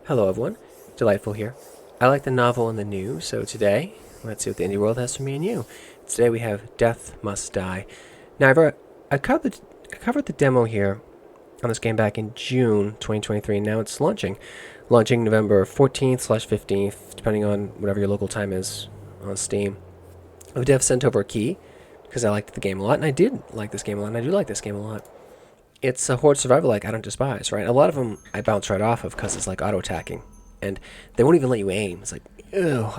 Hello everyone, Delightful here. I like the novel and the new, so today, let's see what the indie world has for me and you. Today we have Death Must Die. Now I covered the demo here on this game back in June 2023, and now it's launching November 14th/15th, depending on whatever your local time is on Steam. The dev sent over a key, because I liked the game a lot, and I did like this game a lot, and I do like this game a lot. It's a Horde Survival like I don't despise, right? A lot of them I bounce right off of because it's like auto-attacking. And they won't even let you aim. It's like, ew,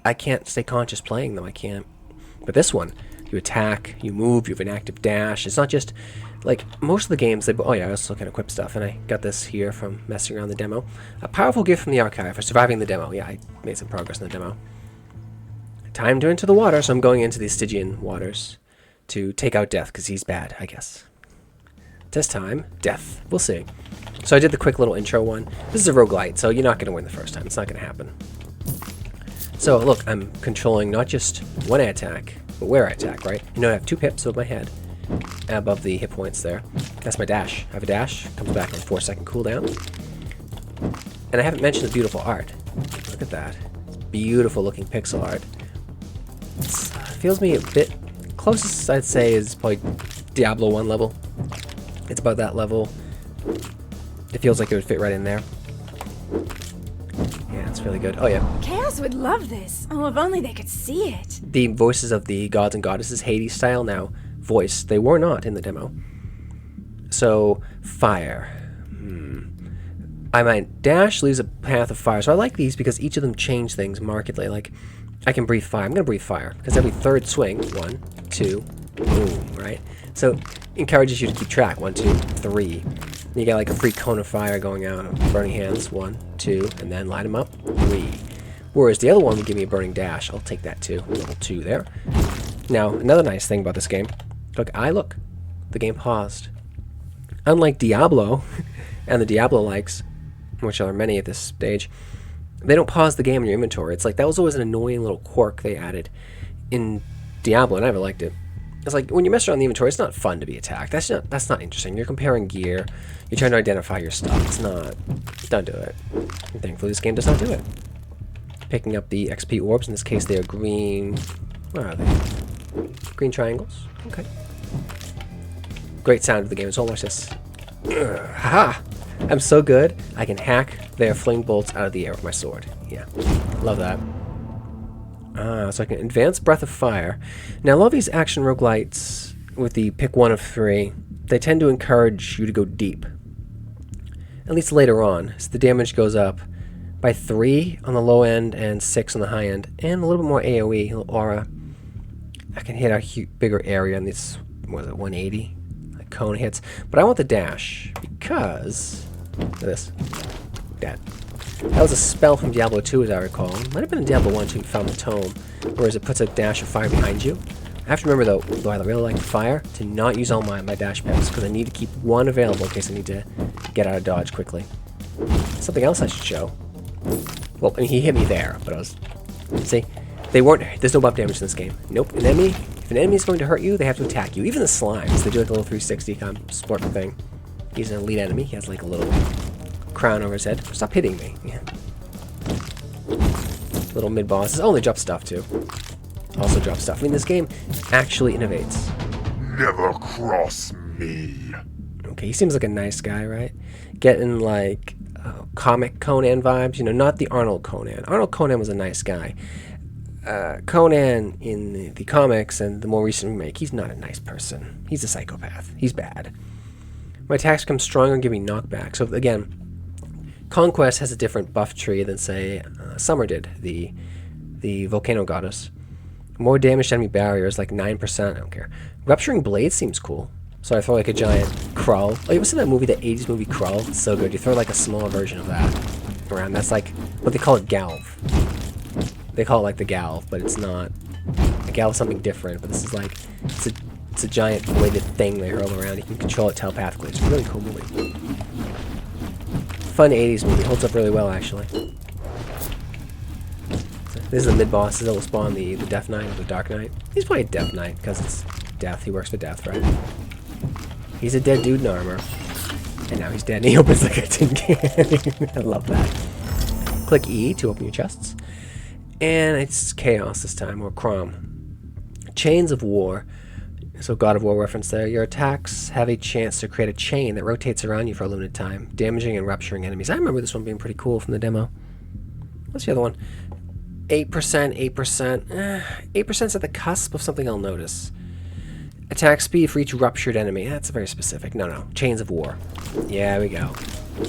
I can't stay conscious playing them. I can't. But this one, you attack, you move, you have an active dash. It's not just, like, most of the games, oh yeah, I also can equip stuff, and I got this here from messing around the demo. A powerful gift from the archive for surviving the demo. Yeah, I made some progress in the demo. Time to enter the water, so I'm going into the Stygian waters to take out Death, because he's bad, I guess. Test time, Death. We'll see. So I did the quick little intro one. This is a roguelite, so you're not going to win the first time. It's not going to happen. So look, I'm controlling not just when I attack, but where I attack, right? You know, I have 2 pips above my head, above the hit points there. That's my dash. I have a dash, comes back on a 4-second cooldown. And I haven't mentioned the beautiful art. Look at that. It's beautiful looking pixel art. It feels me a bit, closest I'd say is probably Diablo 1 level. It's about that level. It feels like it would fit right in there. Yeah, it's really good. Oh yeah. Chaos would love this. Oh, if only they could see it. The voices of the gods and goddesses, Hades style, now voiced. They were not in the demo. So, fire. My dash leaves a path of fire. So I like these because each of them change things markedly. Like, I can breathe fire. I'm going to breathe fire. Because every third swing, 1, 2, boom, right? So, encourages you to keep track. 1, 2, 3. You got like a free cone of fire going out. Burning hands. 1, 2, and then light them up. 3. Whereas the other one would give me a burning dash. I'll take that too. Level 2 there. Now, another nice thing about this game. Look, the game paused. Unlike Diablo, and the Diablo likes, which are many at this stage, they don't pause the game in your inventory. It's like, that was always an annoying little quirk they added in Diablo, and I never liked it. It's like, when you mess around the inventory, it's not fun to be attacked. That's not interesting. You're comparing gear. You're trying to identify your stuff. It's not. Don't do it. And thankfully, this game does not do it. Picking up the XP orbs. In this case, they are green. Where are they? Green triangles. Okay. Great sound of the game. So watch this. Haha! I'm so good, I can hack their flame bolts out of the air with my sword. Yeah. Love that. So I can advance Breath of Fire. Now, a lot of these action roguelites with the pick 1 of 3, they tend to encourage you to go deep. At least later on. So the damage goes up by 3 on the low end and 6 on the high end. And a little bit more AoE, a little aura. I can hit a bigger area in this, what is it, 180? Like cone hits. But I want the dash because, look at this. That was a spell from Diablo 2, as I recall. Might have been in Diablo 1 too, found the tome, whereas it puts a dash of fire behind you. I have to remember, though I really like fire, to not use all my dash pips, because I need to keep 1 available in case I need to get out of dodge quickly. Something else I should show. Well, I mean, he hit me there, but I was... See? There's no buff damage in this game. Nope. If an enemy is going to hurt you, they have to attack you. Even the slimes, they do like a little 360 kind of sport thing. He's an elite enemy. He has like a little crown over his head. Stop hitting me. Yeah. Little mid-bosses. Oh, they drop stuff too. Also drop stuff. I mean, this game actually innovates. Never cross me. Okay, he seems like a nice guy, right? Getting like comic Conan vibes. You know, not the Arnold Conan. Arnold Conan was a nice guy. Conan in the comics and the more recent remake, he's not a nice person. He's a psychopath. He's bad. My attacks become stronger and give me knockback. So again, Conquest has a different buff tree than, say, Summer did, the volcano goddess. More damage to enemy barriers, like 9%, I don't care. Rupturing Blade seems cool. So I throw like a giant Krull. Oh, you ever seen that movie, the 80s movie Krull? It's so good. You throw like a small version of that around. That's like, what they call it, Galv. They call it like the Galv, but it's not. A Galv is something different, but this is like, it's a giant bladed thing they hurl around. You can control it telepathically. It's a really cool movie. Fun 80s movie. Holds up really well, actually. So this is the mid-boss. This will spawn the Death Knight or the Dark Knight. He's probably a Death Knight, because it's Death. He works for Death, right? He's a dead dude in armor. And now he's dead, and he opens like a tin can. I love that. Click E to open your chests. And it's Chaos this time, or Crom. Chains of War. So God of War reference there. Your attacks have a chance to create a chain that rotates around you for a limited time, damaging and rupturing enemies. I remember this one being pretty cool from the demo. What's the other one? 8%, 8%. 8%'s at the cusp of something I'll notice. Attack speed for each ruptured enemy. That's very specific. No. Chains of War. Yeah, we go.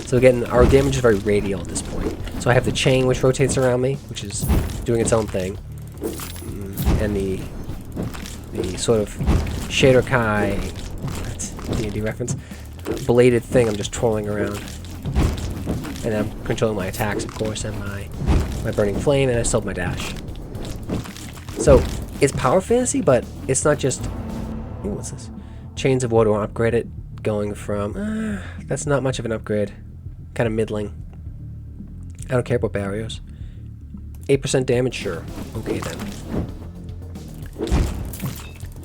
So again, our damage is very radial at this point. So I have the chain which rotates around me, which is doing its own thing. And the sort of Shader Kai, that's D&D reference, bladed thing I'm just trolling around. And I'm controlling my attacks, of course, and my Burning Flame, and I still have my dash. So, it's power fantasy, but it's not just... Ooh, what's this? Chains of War to upgrade it, going from... that's not much of an upgrade. Kind of middling. I don't care about barriers. 8% damage? Sure. Okay, then.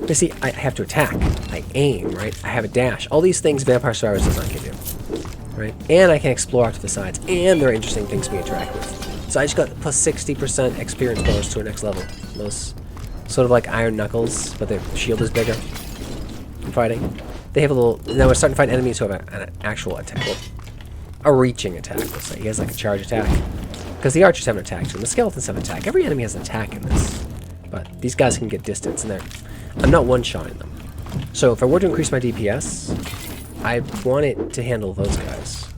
You see, I have to attack. I aim, right? I have a dash. All these things Vampire Survivors does not give you. Right? And I can explore out to the sides. And there are interesting things to interact with. So I just got plus 60% experience bonus to our next level. Those sort of like Iron Knuckles, but their shield is bigger. I'm fighting. They have a little... Now we're starting to fight enemies who have an actual attack. Well, a reaching attack, let's say. He has like a charge attack. Because the archers have an attack too, and the skeletons have an attack. Every enemy has an attack in this. But these guys can get distance, and I'm not one-shotting them. So if I were to increase my DPS, I want it to handle those guys.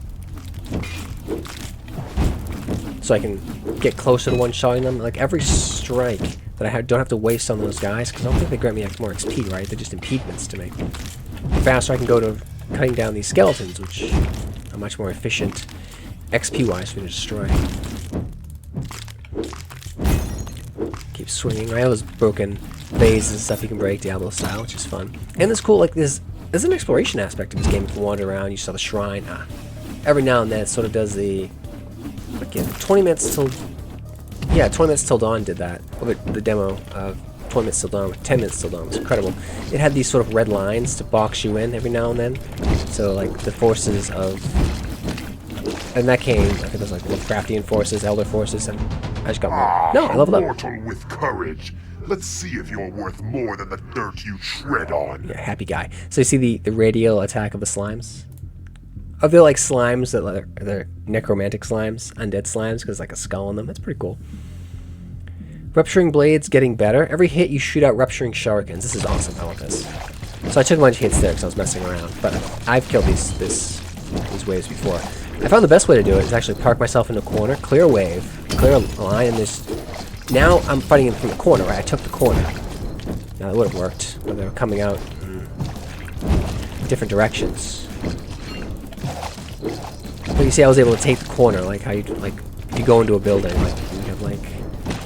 So I can get closer to one-shotting them. Like every strike that I don't have to waste on those guys, because I don't think they grant me more XP, right? They're just impediments to me. The faster I can go to cutting down these skeletons, which are much more efficient XP-wise for me to destroy. Keep swinging. I have those broken vases and stuff you can break, Diablo style, which is fun. And it's cool, like there's an exploration aspect of this game. You can wander around, you saw the shrine. Every now and then it sort of does the... Again, 20 minutes till... Yeah, 20 Minutes Till Dawn did that. The demo of 20 Minutes Till Dawn with 10 Minutes Till Dawn was incredible. It had these sort of red lines to box you in every now and then. So, like, the forces of... And that came, I think it was like Lovecraftian forces, Elder forces, and I just got more. No, I leveled up. Mortal with courage. Let's see if you're worth more than the dirt you tread on. Yeah, happy guy. So you see the radial attack of the slimes? Are they like slimes that they're necromantic slimes, undead slimes, because like a skull on them? That's pretty cool. Rupturing blades getting better. Every hit you shoot out rupturing shurikens. This is awesome. I want this. So I took a bunch of hits there because I was messing around, but I've killed these waves before. I found the best way to do it is actually park myself in a corner, clear a wave, clear a line, and this. Now I'm fighting from the corner, right? I took the corner. Now that would have worked, but they were coming out in different directions. But you see, I was able to take the corner, like how you go into a building, like you have like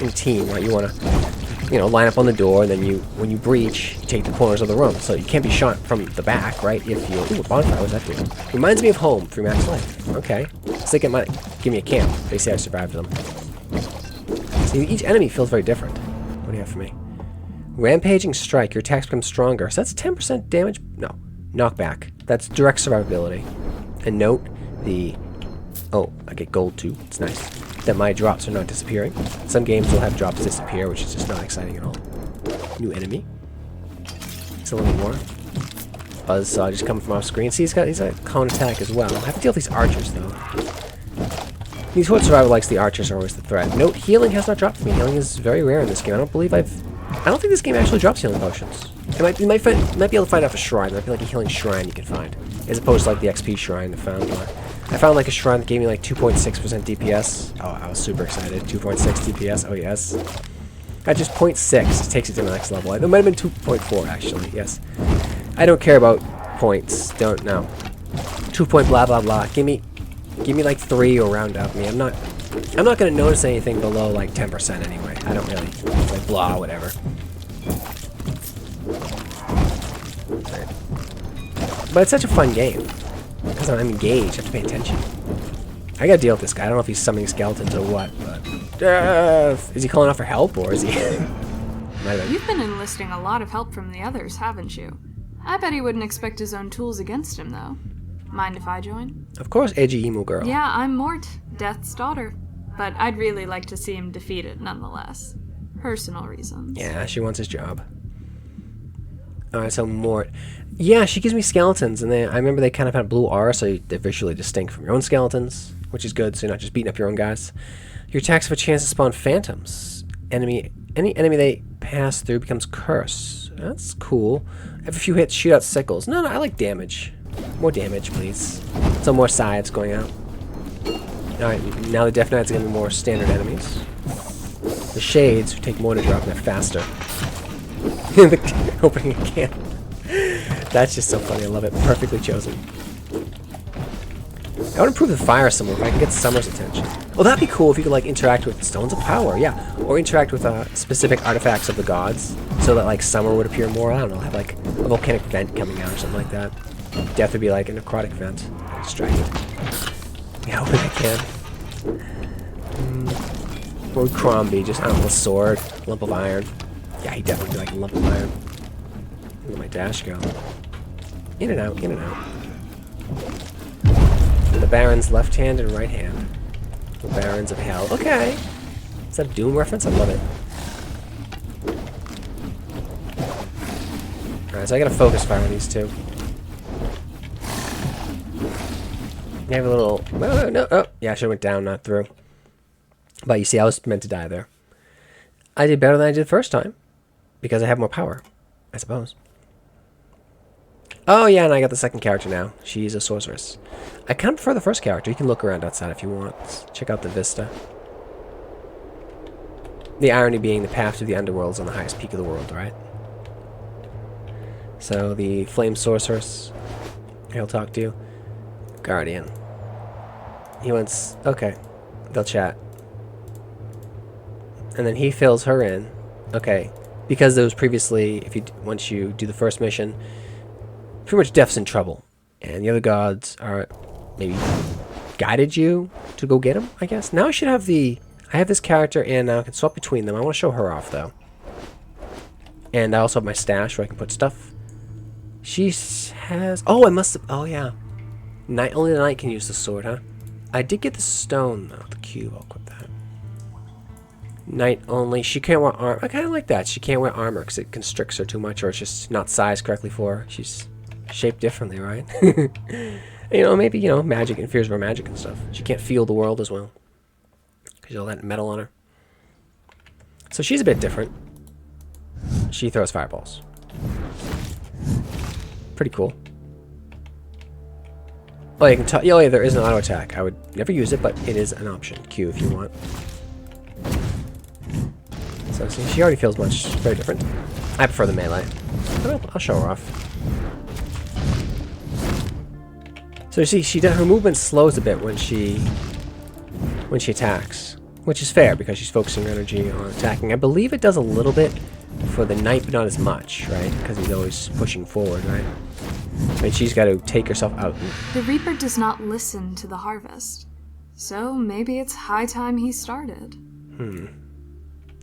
in a team, right? You want to, line up on the door, and then when you breach, you take the corners of the room. So you can't be shot from the back, right? If you... Ooh, a bonfire, what was that doing? Reminds me of home, 3 max life. Okay. So they might give me a camp. They say I survived them. See, each enemy feels very different. What do you have for me? Rampaging Strike. Your attacks become stronger. So that's 10% damage? No. Knockback. That's direct survivability. And note the... Oh, I get gold too. It's nice. That my drops are not disappearing. Some games will have drops disappear, which is just not exciting at all. New enemy. It's a little more. Buzzsaw just coming from off screen. See, he's a cone attack as well. I have to deal with these archers, though. These Horde Survival likes the archers are always the threat. Note, healing has not dropped for me. Healing is very rare in this game. I don't think this game actually drops healing potions. You might be able to find off a shrine. There might be like a healing shrine you can find. As opposed to like the XP shrine I found. I found like a shrine that gave me like 2.6% DPS. Oh, I was super excited. 2.6 DPS. Oh, yes. Got just 0.6. It takes it to the next level. It might have been 2.4 actually. Yes. I don't care about points. Don't know. 2 point blah blah blah. Give me like 3 or round up me. I'm not gonna notice anything below like 10% anyway. I don't really like blah whatever. But it's such a fun game because I'm engaged. I have to pay attention. I gotta deal with this guy. I don't know if he's summoning skeletons or what, but is he calling out for help or is he? You've been enlisting a lot of help from the others, haven't you? I bet he wouldn't expect his own tools against him, though. Mind if I join? Of course, edgy emo girl. Yeah, I'm Mort, Death's daughter. but I'd really like to see him defeated nonetheless. Personal reasons. Yeah, she wants his job. Alright, so Mort. Yeah, she gives me skeletons, and I remember they kind of had a blue aura, so they're visually distinct from your own skeletons, which is good, so you're not just beating up your own guys. Your attacks have a chance to spawn phantoms. Any enemy they pass through becomes cursed. That's cool. Every few hits, shoot out sickles. No, I like damage. More damage, please. So more sides going out. Alright, now the Death Knights are going to be more standard enemies. The Shades, who take more to drop, and they're faster. Opening a can. That's just so funny. I love it. Perfectly chosen. I would improve the fire somewhere if I can get Summer's attention. Well, that'd be cool if you could like interact with Stones of Power, yeah. Or interact with specific artifacts of the gods. So that like Summer would appear more. I don't know, have like a volcanic vent coming out or something like that. Death would be like a necrotic vent. Strike it. Yeah, I can. Or would Crom be? Just, I don't know, a sword, a lump of iron. Yeah, he'd definitely be like a lump of iron. Where'd my dash go? In and out, in and out. The Barons left hand and right hand. The Barons of Hell. Okay. Is that a Doom reference? I love it. Alright, so I gotta focus fire on these two. I have a little... No. Oh, yeah, I should have went down, not through. But you see, I was meant to die there. I did better than I did first time. Because I have more power, I suppose. Oh, yeah, and I got the second character now. She's a sorceress. I kind of prefer the first character. You can look around outside if you want. Check out the vista. The irony being the path to the underworld is on the highest peak of the world, right? So, the flame sorceress. He'll talk to you. Guardian. He wants... Okay. They'll chat. And then he fills her in. Okay. Because there was previously, once you do the first mission, pretty much Death's in trouble. And the other gods are maybe guided you to go get him, I guess. Now I should have I have this character and now I can swap between them. I want to show her off though. And I also have my stash where I can put stuff. She has, oh, I must have, oh yeah. Only the knight can use the sword, huh? I did get the stone though, the cube, I'll equip that. Knight only. She can't wear armor. I kind of like that. She can't wear armor because it constricts her too much or it's just not sized correctly for her. She's shaped differently, right? You know, maybe, you know, magic and fears of her magic and stuff. She can't feel the world as well because all that metal on her. So she's a bit different. She throws fireballs. Pretty cool. Oh, you can tell. Oh, yeah, there is an auto attack. I would never use it, but it is an option. Q if you want. So see, she already feels very different. I prefer the melee. But I'll show her off. So you see, her movement slows a bit when she attacks, which is fair because she's focusing her energy on attacking. I believe it does a little bit for the knight, but not as much, right? Because he's always pushing forward, right? And she's got to take herself out. The Reaper does not listen to the harvest, so maybe it's high time he started.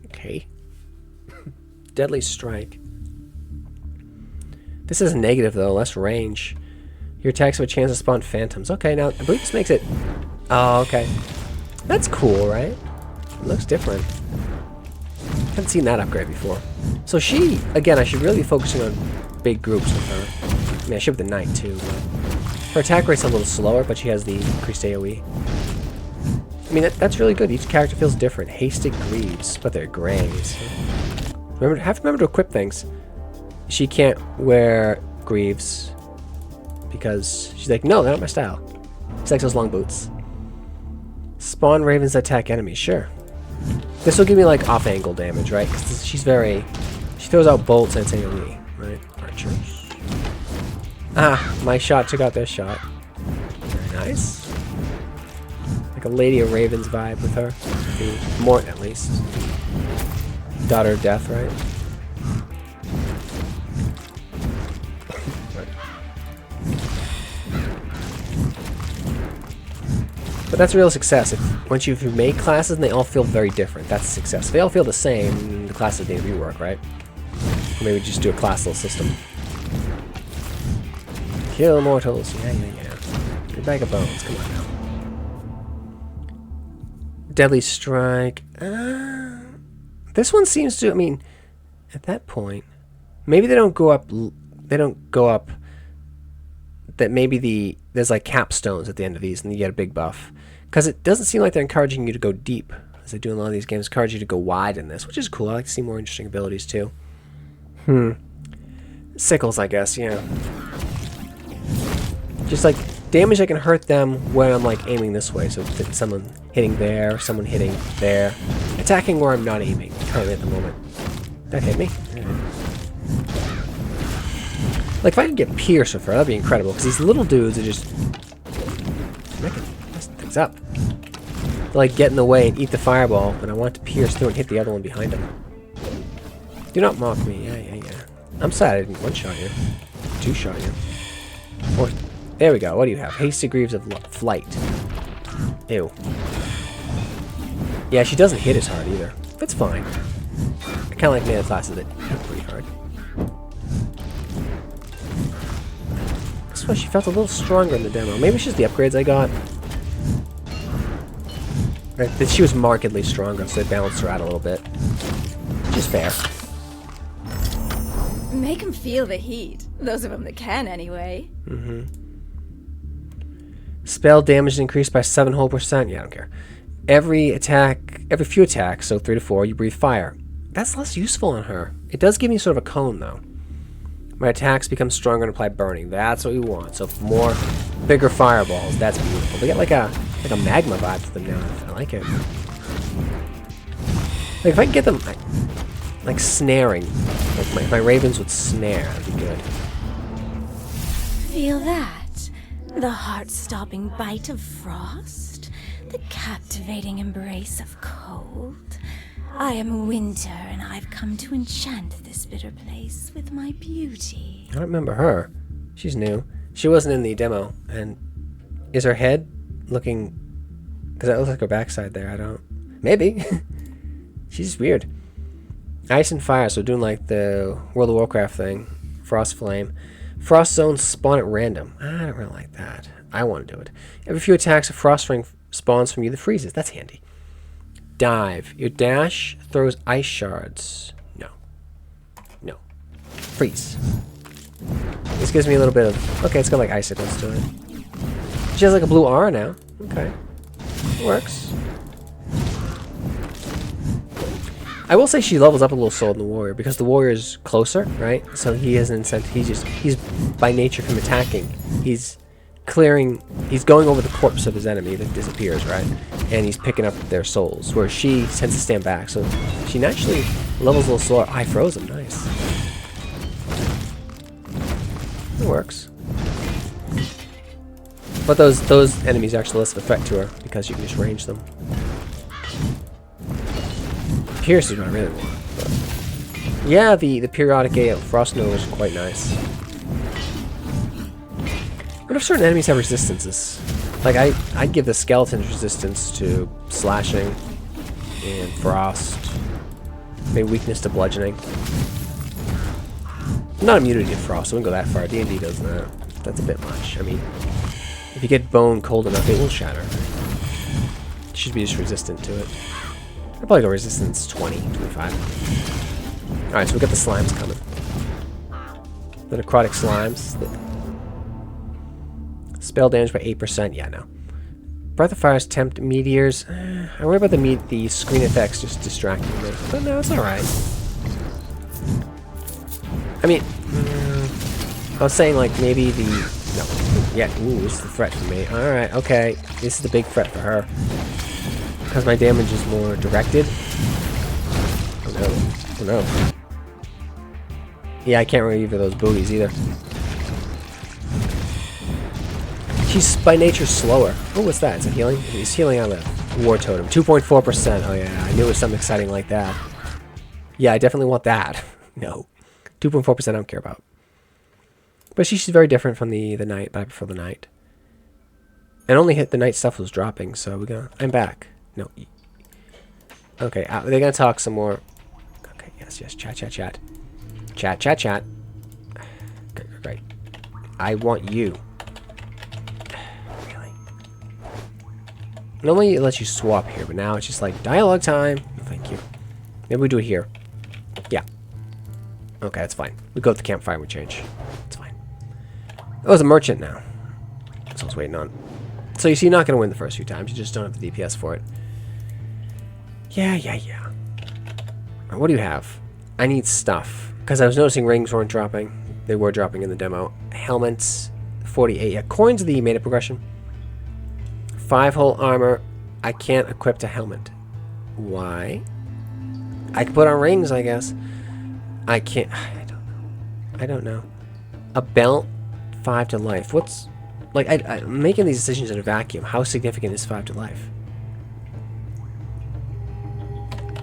Okay. Deadly Strike. This is negative, though. Less range. Your attacks have a chance to spawn phantoms. Okay, now, I believe this makes it... Oh, okay. That's cool, right? It looks different. Haven't seen that upgrade before. So she... Again, I should really be focusing on big groups with her. I mean, I should with the knight, too. But her attack rate's a little slower, but she has the increased AoE. I mean, that's really good. Each character feels different. Hasted Greaves, but they're grays. Remember to equip things. She can't wear Greaves because she's like, no, they're not my style. She likes those long boots. Spawn ravens that attack enemies. Sure. This will give me like off-angle damage, right? Because she throws out bolts and it's AoE, right? Archers. Ah, my shot took out their shot. Very nice. Like a Lady of Ravens vibe with her. The Mort, at least. Daughter of Death, right? But that's a real success. Once you've made classes and they all feel very different, that's a success. If they all feel the same, the classes need rework, right? Or maybe just do a classless system. Kill mortals. Yeah. Good bag of bones. Come on now. Deadly Strike. This one seems to, I mean, at that point, maybe they don't go up, that maybe there's like capstones at the end of these and you get a big buff. Because it doesn't seem like they're encouraging you to go deep, as they do in a lot of these games, encourage you to go wide in this, which is cool. I like to see more interesting abilities too. Sickles, I guess, yeah. Just like damage that can hurt them when I'm like aiming this way. So someone hitting there, someone hitting there. Attacking where I'm not aiming currently at the moment. That hit me. Like if I could get Pierce with her, that'd be incredible. Because these little dudes are just making things up. They like get in the way and eat the fireball, and I want to pierce through and hit the other one behind him. Do not mock me. Yeah. I'm sad I didn't one-shot you. Two-shot you. Or, there we go. What do you have? Hasty Greaves of Flight. Ew. Yeah, she doesn't hit as hard either. That's fine. I kind of like melee classes that hit pretty hard. That's why she felt a little stronger in the demo. Maybe it's just the upgrades I got. Right, that she was markedly stronger, so they balanced her out a little bit. Which is fair. Make them feel the heat. Those of them that can, anyway. Spell damage increased by 7 whole %. Yeah, I don't care. Every few attacks, so 3 to 4, you breathe fire. That's less useful on her. It does give me sort of a cone, though. My attacks become stronger and apply burning. That's what we want. So more bigger fireballs. That's beautiful. They get like a magma vibe to them now. I like it. Like if I can get them like snaring, like my ravens would snare, that'd be good. Feel that? The heart-stopping bite of frost? The captivating embrace of cold? I am winter, and I've come to enchant this bitter place with my beauty. I don't remember her. She's new. She wasn't in the demo. And is her head looking... Because that looks like her backside there. I don't... Maybe. She's weird. Ice and fire, so doing like the World of Warcraft thing. Frost Flame. Frost zones spawn at random. I don't really like that. I want to do it. Every few attacks, a frost ring spawns from you that freezes. That's handy. Dive. Your dash throws ice shards. No. Freeze. This gives me a little bit of... Okay, it's got like icicles to it. She has like a blue aura now. Okay. It works. I will say she levels up a little slower than the warrior because the warrior is closer, right? So he has an incentive. He's by nature from attacking. He's going over the corpse of his enemy that disappears, right? And he's picking up their souls, where she tends to stand back. So she naturally levels a little slower. I froze him. Nice. It works. But those enemies are actually less of a threat to her because you can just range them. Pierce is what I really want. But yeah, the periodic Frost Nova is quite nice. What if certain enemies have resistances? Like I'd give the skeletons resistance to slashing and frost. Maybe weakness to bludgeoning. Not immunity to frost, I wouldn't go that far. D&D does that. That's a bit much. I mean, if you get bone cold enough, it will shatter. It should be just resistant to it. I'd probably go resistance 20, 25. Alright, so we got the slimes coming. The necrotic slimes. Spell damage by 8%. Yeah, no. Breath of Fire's tempt meteors. I worry about the screen effects just distracting me. But no, it's alright. I mean, I was saying like maybe the... No. Yeah, ooh, this is the threat for me. Alright, okay. This is the big threat for her. Because my damage is more directed. Oh no. Oh no. Yeah, I can't reaver those booties either. She's by nature slower. Oh, what's that? Is it healing? He's healing on the war totem. 2.4%. Oh yeah, I knew it was something exciting like that. Yeah, I definitely want that. No. 2.4% I don't care about. But she's very different from the night, but I prefer the night. And only hit the night stuff was dropping, so I'm back. No. Okay, they're gonna talk some more. Okay, yes, chat. Chat. Great. I want you. Really? Normally it lets you swap here, but now it's just like dialogue time. No, thank you. Maybe we do it here. Yeah. Okay, that's fine. We go to the campfire and we change. It's fine. Oh, it's a merchant now. That's what I was waiting on. So you see, you're not going to win the first few times. You just don't have the DPS for it. Yeah. Right, what do you have? I need stuff. Because I was noticing rings weren't dropping. They were dropping in the demo. Helmets, 48. Yeah, coins are the meta progression. 5-hole armor. I can't equip a helmet. Why? I can put on rings, I guess. I can't. I don't know. A belt, 5 to life. What's... Like, I'm making these decisions in a vacuum. How significant is 5 to life?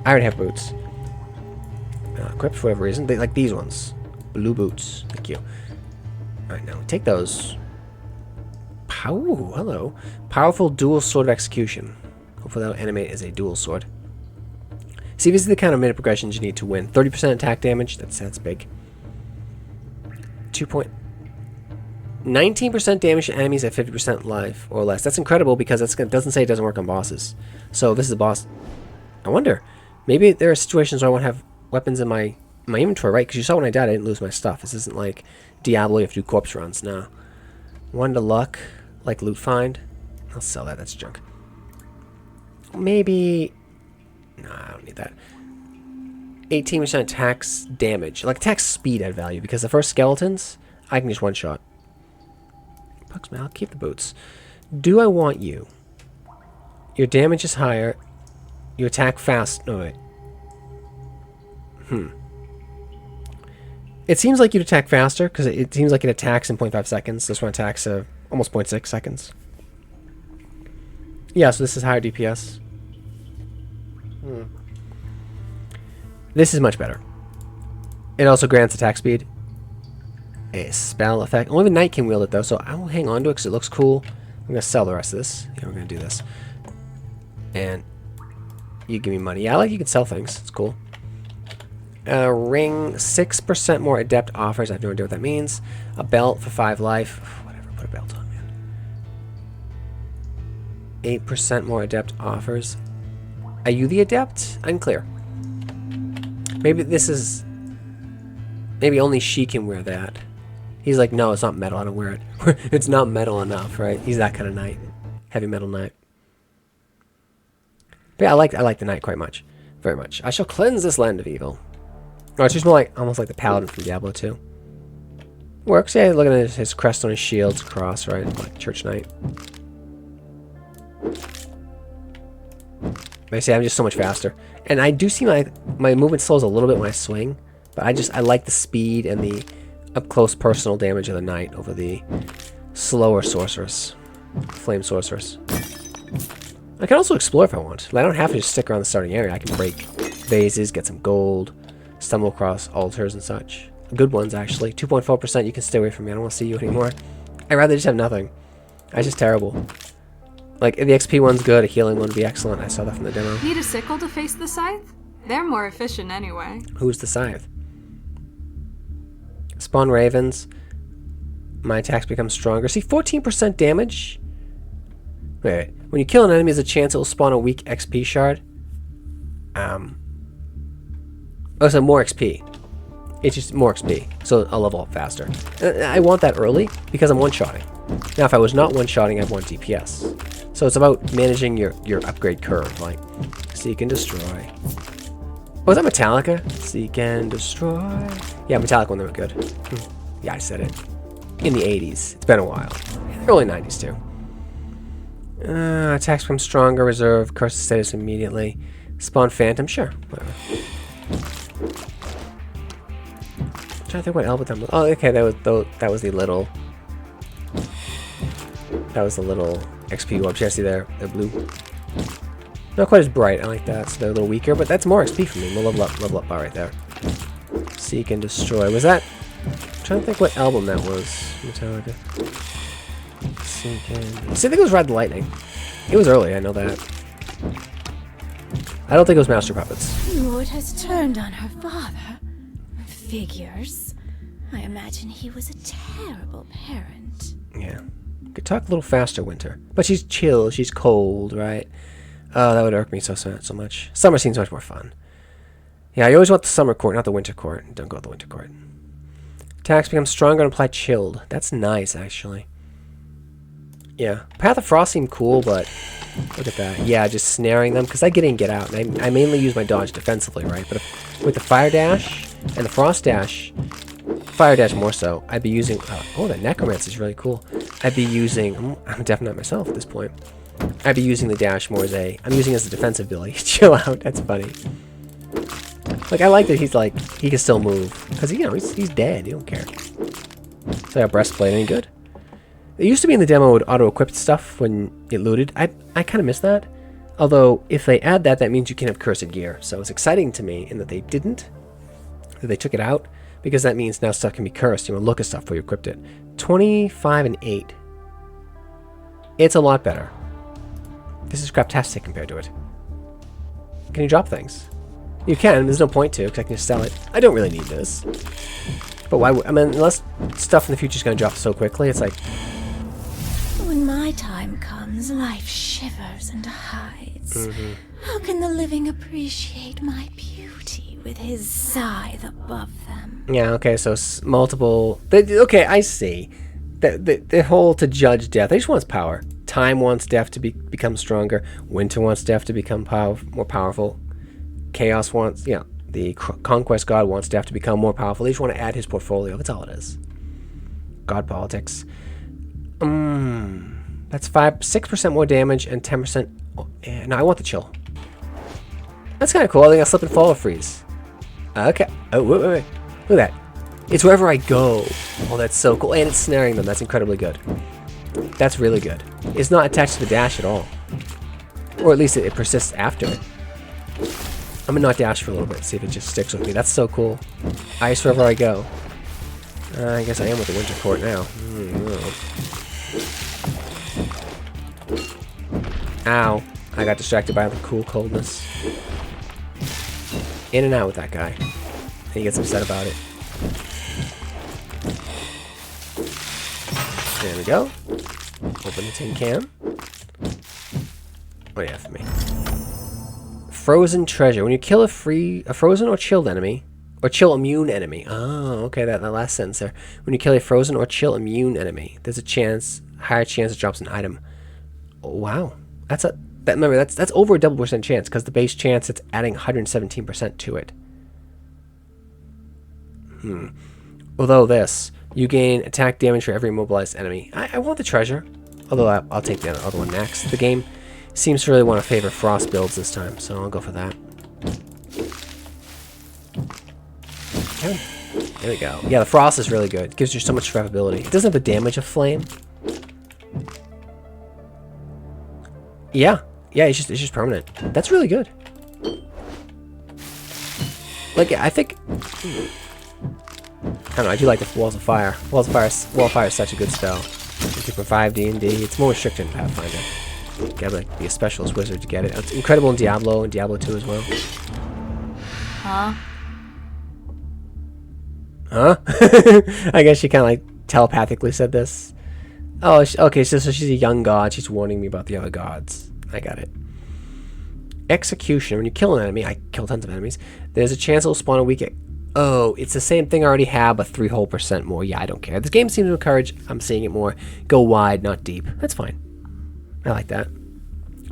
I already have boots. Equipped for whatever reason. They like these ones. Blue boots. Thank you. Alright, now take those. Ooh, hello. Powerful dual sword of execution. Hopefully that'll animate as a dual sword. See, these are the kind of minute progressions you need to win. 30% attack damage. That's big. 19% damage to enemies at 50% life or less. That's incredible because it doesn't say it doesn't work on bosses. So this is a boss. I wonder. Maybe there are situations where I won't have weapons in my inventory, right? Because you saw when I died, I didn't lose my stuff. This isn't like Diablo, you have to do corpse runs. No. 1 to luck, like loot find. I'll sell that. That's junk. Maybe... No, I don't need that. 18% attacks damage. Like attack speed at value because the first skeletons, I can just one-shot. Bugs me, I'll keep the boots. Do I want you? Your damage is higher. You attack fast. No, wait. It seems like you'd attack faster because it seems like it attacks in 0.5 seconds. This one attacks almost 0.6 seconds. Yeah, so this is higher DPS. This is much better. It also grants attack speed. A spell effect. Only the knight can wield it though, so I will hang on to it because it looks cool. I'm going to sell the rest of this. Yeah, we're going to do this. And you give me money. Yeah, I like you can sell things. It's cool. Ring, 6% more adept offers. I have no idea what that means. A belt for 5 life. Whatever, put a belt on, man. 8% more adept offers. Are you the adept? Unclear. Maybe this is... Maybe only she can wear that. He's like, no, it's not metal. I don't wear it. It's not metal enough, right? He's that kind of knight. Heavy metal knight. But yeah, I like the knight quite much. Very much. I shall cleanse this land of evil. Oh, it's just more like, almost like the paladin from Diablo 2. Works, yeah, looking at his crest on his shield, cross, right? Like church knight. But I say I'm just so much faster. And I do seem like my movement slows a little bit when I swing. But I like the speed and the up-close personal damage of the knight over the slower sorceress. Flame sorceress. I can also explore if I want. I don't have to just stick around the starting area. I can break vases, get some gold, stumble across altars and such. Good ones, actually. 2.4%, you can stay away from me. I don't want to see you anymore. I'd rather just have nothing. That's just terrible. Like, the XP one's good, a healing one would be excellent. I saw that from the demo. Need a sickle to face the scythe? They're more efficient anyway. Who's the scythe? Spawn ravens. My attacks become stronger. See, 14% damage? Wait. When you kill an enemy, there's a chance it will spawn a weak XP shard. Oh, so more XP. It's just more XP. So I'll level up faster. I want that early because I'm one-shotting. Now, if I was not one-shotting, I'd want DPS. So it's about managing your upgrade curve. Like, seek and destroy. Oh, is that Metallica? Seek and destroy. Yeah, Metallica one, they were good. Yeah, I said it. In the 80s. It's been a while. Early 90s, too. Attacks become stronger. Reserve. Curse status immediately. Spawn phantom. Sure. Whatever. I'm trying to think what Elbatham was. Oh, okay. That was the little... That was the little XP orb. You see there? They're blue. Not quite as bright. I like that. So they're a little weaker, but that's more XP for me. We'll level up bar right there. Seek and destroy. Was that... I'm trying to think what album that was. Metallica. Seek and... See, I think it was Ride the Lightning. It was early, I know that. I don't think it was Master Puppets. Maud has turned on her father. Figures. I imagine he was a terrible parent. Yeah. Could talk a little faster, Winter. But she's chill. She's cold, right? Oh, that would irk me so much. Summer seems much more fun. Yeah, you always want the summer court, not the winter court. Don't go to the winter court. Attacks become stronger and apply chilled. That's nice, actually. Yeah. Path of Frost seemed cool, but look at that. Yeah, just snaring them, because I get in and get out. And I mainly use my dodge defensively, right? But with the Fire Dash and the Frost Dash, Fire Dash more so, I'd be using... oh, the Necromancer is really cool. I'd be using... I'm definitely not myself at this point. I'd be using the dash more as a... I'm using it as a defensive ability. Chill out. That's funny. Like, I like that he's like... He can still move. Because, you know, he's dead. He don't care. So, yeah, breastplate. Any good? It used to be in the demo it would auto-equip stuff when it looted. I kind of miss that. Although, if they add that, that means you can have cursed gear. So, it's exciting to me in that they didn't. That they took it out. Because that means now stuff can be cursed. You want to look at stuff before you equipped it. 25 and 8. It's a lot better. This is craptastic compared to it. Can you drop things? You can. There's no point to, because I can just sell it. I don't really need this. But why would... I mean, unless stuff in the future is going to drop so quickly, it's like... When my time comes, life shivers and hides. How can the living appreciate my beauty with his scythe above them? Yeah, okay, so multiple... okay, I see. The whole to judge death. They just want power. Time wants death to become stronger. Winter wants death to become more powerful. Chaos wants... Yeah, the Conquest God wants death to become more powerful. They just want to add his portfolio. That's all it is. God politics. That's 6% more damage and 10%... Yeah, no, I want the chill. That's kind of cool. I think I'll slip and fall or freeze. Okay. Oh, wait. Look at that. It's wherever I go. Oh, that's so cool. And it's snaring them. That's incredibly good. That's really good. It's not attached to the dash at all. Or at least it persists after it. I'm going to not dash for a little bit, see if it just sticks with me. That's so cool. Ice wherever I go. I guess I am with the Winter Court now. Ow. I got distracted by the cool coldness. In and out with that guy. And he gets upset about it. There we go. Open the tin can. What do you have for me? Frozen treasure. When you kill a frozen or chilled enemy, or chill immune enemy. Oh, okay, that last sentence there. When you kill a frozen or chill immune enemy, there's a higher chance it drops an item. Oh, wow. Remember, that's over a double percent chance, because the base chance it's adding 117% to it. Although this, you gain attack damage for every immobilized enemy. I want the treasure, although I'll take the other one next. The game seems to really want to favor frost builds this time, so I'll go for that. Okay. There we go. Yeah, the frost is really good. It gives you so much survivability. It doesn't have the damage of flame. Yeah, it's just permanent. That's really good. Like, I think... I don't know, I do like the Walls of Fire. Wall of Fire is such a good spell. You can revive D&D. It's more restricted in Pathfinder. You gotta like, be a specialist wizard to get it. It's incredible in Diablo and Diablo 2 as well. Huh? Huh? I guess she kind of like telepathically said this. Oh, okay, so she's a young god. She's warning me about the other gods. I got it. Execution. When you kill an enemy, I kill tons of enemies, there's a chance it'll spawn a weak... Oh, it's the same thing I already have, but 3% more. Yeah, I don't care. This game seems to encourage, I'm seeing it more, go wide, not deep. That's fine. I like that.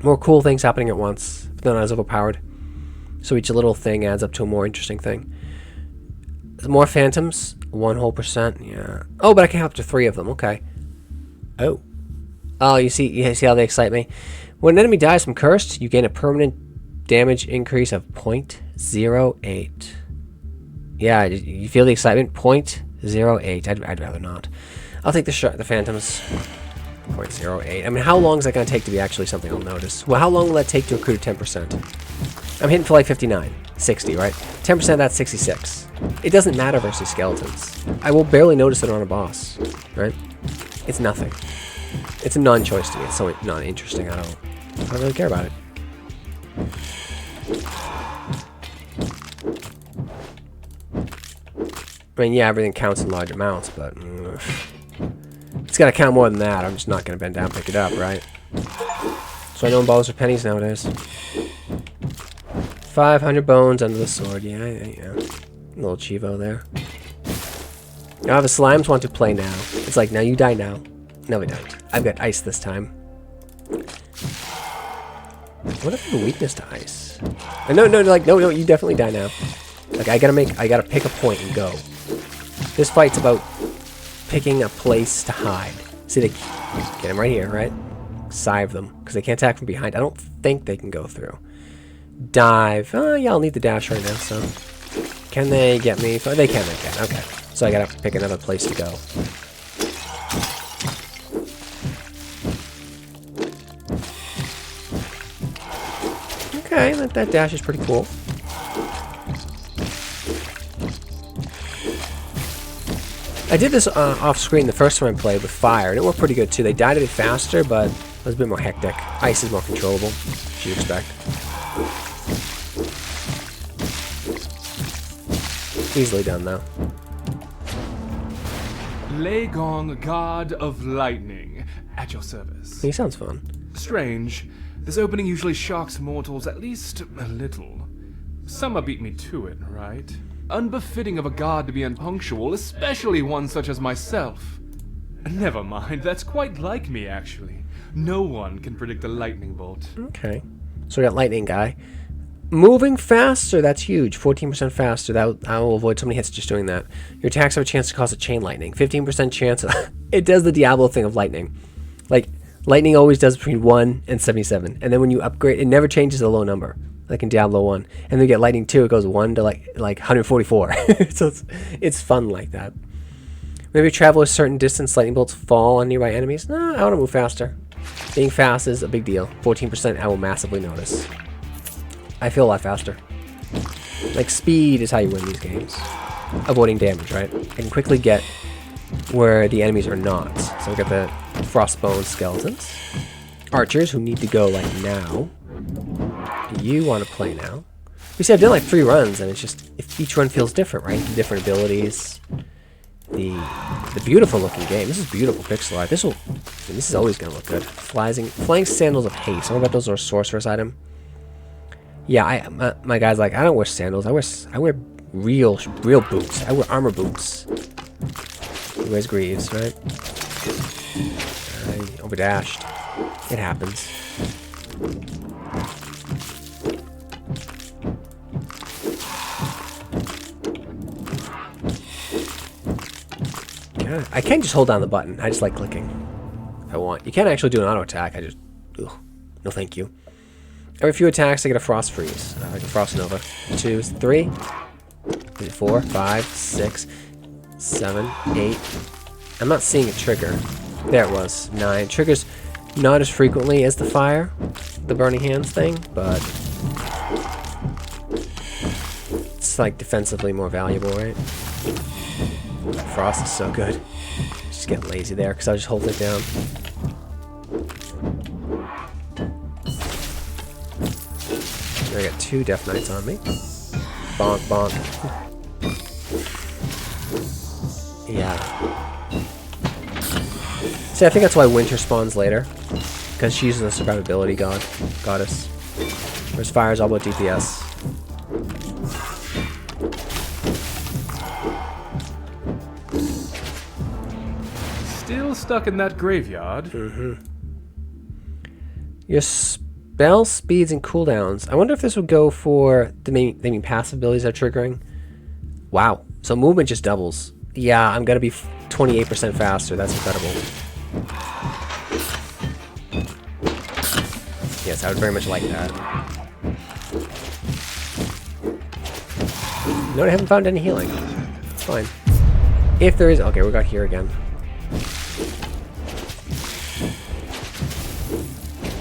More cool things happening at once, but they're not as overpowered. So each little thing adds up to a more interesting thing. More phantoms, 1%. Yeah. Oh, but I can have up to 3 of them. Okay. Oh, you see how they excite me? When an enemy dies from cursed, you gain a permanent damage increase of 0.08. Yeah, you feel the excitement? 0.08. I'd rather not. I'll take the phantoms. 0.08. I mean, how long is that going to take to be actually something I'll notice? Well, how long will that take to accrue to 10%? I'm hitting for like 59, 60, right? 10% of that's 66. It doesn't matter versus skeletons. I will barely notice it on a boss, right? It's nothing. It's a non-choice to me. It's so non-interesting. I don't really care about it. I mean, yeah, everything counts in large amounts, but It's got to count more than that. I'm just not going to bend down and pick it up, right? So I know balls are pennies nowadays. 500 bones under the sword. Yeah. A little Chivo there. Now the slimes want to play now. It's like, now you die now. No, we don't. I've got ice this time. What if I have a weakness to ice? No, you definitely die now. Like, I gotta pick a point and go. This fight's about picking a place to hide. See, they get him right here, right? Sive them, because they can't attack from behind. I don't think they can go through. Dive. Oh, yeah, I'll need the dash right now, so. Can they get me? They can. Okay. So I gotta pick another place to go. Okay, that dash is pretty cool. I did this off screen the first time I played with fire, and it worked pretty good too. They died a bit faster, but it was a bit more hectic. Ice is more controllable, as you'd expect. Easily done, though. Legong, God of Lightning, at your service. He sounds fun. Strange. This opening usually shocks mortals at least a little. Some beat me to it, right? Unbefitting of a god to be unpunctual, especially one such as myself. Never mind, that's quite like me, actually. No one can predict a lightning bolt. Okay. So we got lightning guy. Moving faster, that's huge. 14% faster. I will avoid so many hits just doing that. Your attacks have a chance to cause a chain lightning. 15% chance. It does the Diablo thing of lightning. Like, lightning always does between 1 and 77. And then when you upgrade, it never changes a low number. Like in Diablo 1. And then you get lightning 2, it goes 1 to like 144. So it's fun like that. Maybe travel a certain distance, lightning bolts fall on nearby enemies. No, I want to move faster. Being fast is a big deal. 14% I will massively notice. I feel a lot faster. Like, speed is how you win these games. Avoiding damage, right? I can quickly get where the enemies are not. So we got the frostbone skeletons. Archers who need to go like now. You want to play now. You see, I've done like 3 runs, and it's just, if each run feels different, right? Different abilities. The beautiful looking game. This is beautiful pixel art. This is always gonna look good. Flying sandals of haste. I wonder if those are a sorcerer's item. Yeah, my guy's like, I don't wear sandals. I wear real boots. I wear armor boots. He wears greaves, right? I overdashed. It happens. Yeah, I can't just hold down the button. I just like clicking if I want. You can't actually do an auto attack. No thank you. Every few attacks, I get a frost freeze. Like a frost nova. 2, 3. Is it 4, 5, 6, 7, 8. I'm not seeing a trigger. There it was. 9. Triggers not as frequently as the fire, the burning hands thing, but it's like defensively more valuable, right? Frost is so good. Just get lazy there because I was just holding it down. I got 2 Death Knights on me. Bonk, bonk. Yeah. See, I think that's why Winter spawns later. Because she's a survivability goddess. Whereas Fire is all about DPS. Still stuck in that graveyard? Mm-hmm. Your spell speeds and cooldowns. I wonder if this would go for the main passive abilities that are triggering. Wow. So movement just doubles. Yeah, I'm going to be 28% faster. That's incredible. Yes, I would very much like that. No, I haven't found any healing. It's fine. If there is... Okay, we got here again.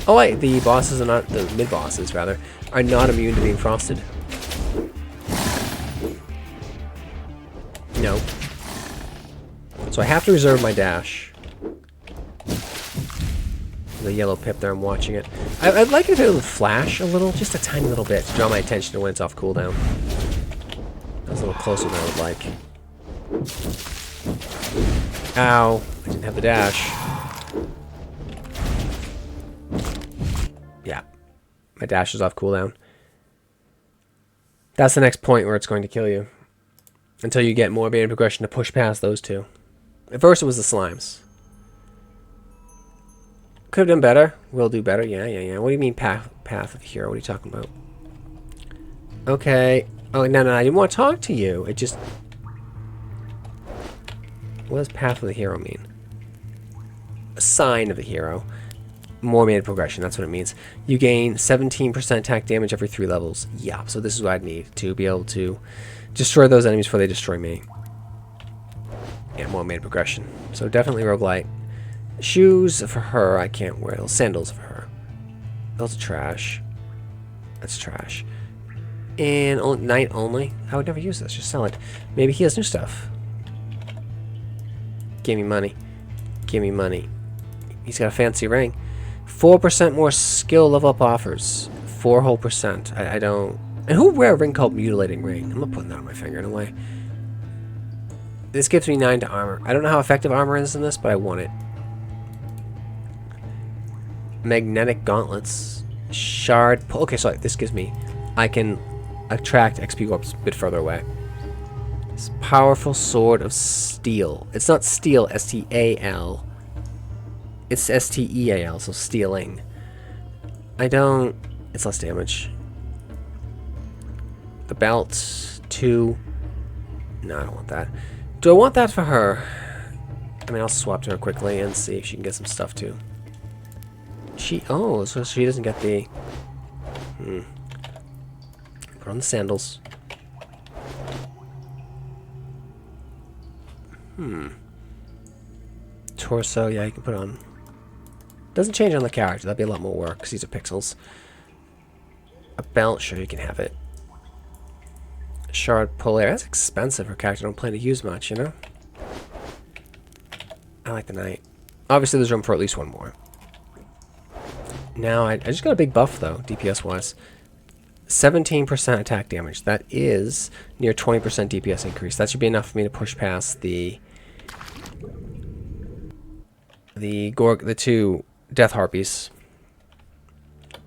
Oh wait, the bosses are not... The mid-bosses, rather, are not immune to being frosted. No. So I have to reserve my dash. The yellow pip there, I'm watching it. I'd like it if it would flash a little, just a tiny little bit, to draw my attention to when it's off cooldown. That was a little closer than I would like. Ow. I didn't have the dash. Yeah. My dash is off cooldown. That's the next point where it's going to kill you. Until you get more beta progression to push past those two. At first it was the slimes. Could have done better. Will do better. Yeah. What do you mean path of hero? What are you talking about? Okay. Oh, no, I didn't want to talk to you. It just... What does path of the hero mean? A sign of the hero. More meta progression, that's what it means. You gain 17% attack damage every 3 levels. Yeah, so this is what I'd need to be able to destroy those enemies before they destroy me. Yeah, more meta progression. So definitely roguelite. Shoes for her, I can't wear those. Sandals for her. Those are trash. That's trash. And night only. I would never use this. Just sell it. Maybe he has new stuff. Give me money. Give me money. He's got a fancy ring. 4% more skill level up offers. 4 whole percent. I don't... And who would wear a ring called Mutilating Ring? I'm not putting that on my finger in a way. This gives me 9 to armor. I don't know how effective armor is in this, but I want it. Magnetic gauntlets. Shard... Okay, so this gives me... I can attract XP go up a bit further away. This powerful sword of steel. It's not steel, S-T-A-L. It's S-T-E-A-L, so stealing. I don't... It's less damage. The belt, 2. No, I don't want that. Do I want that for her? I mean, I'll swap to her quickly and see if she can get some stuff too. Oh, so she doesn't get the... Put on the sandals. Torso, yeah, you can put on. Doesn't change on the character. That'd be a lot more work because these are pixels. A belt, sure, you can have it. Shard pull air. That's expensive for a character I don't plan to use much, you know? I like the knight. Obviously, there's room for at least one more. Now, I just got a big buff, though, DPS-wise. 17% attack damage. That is near 20% DPS increase. That should be enough for me to push past the 2 death harpies. I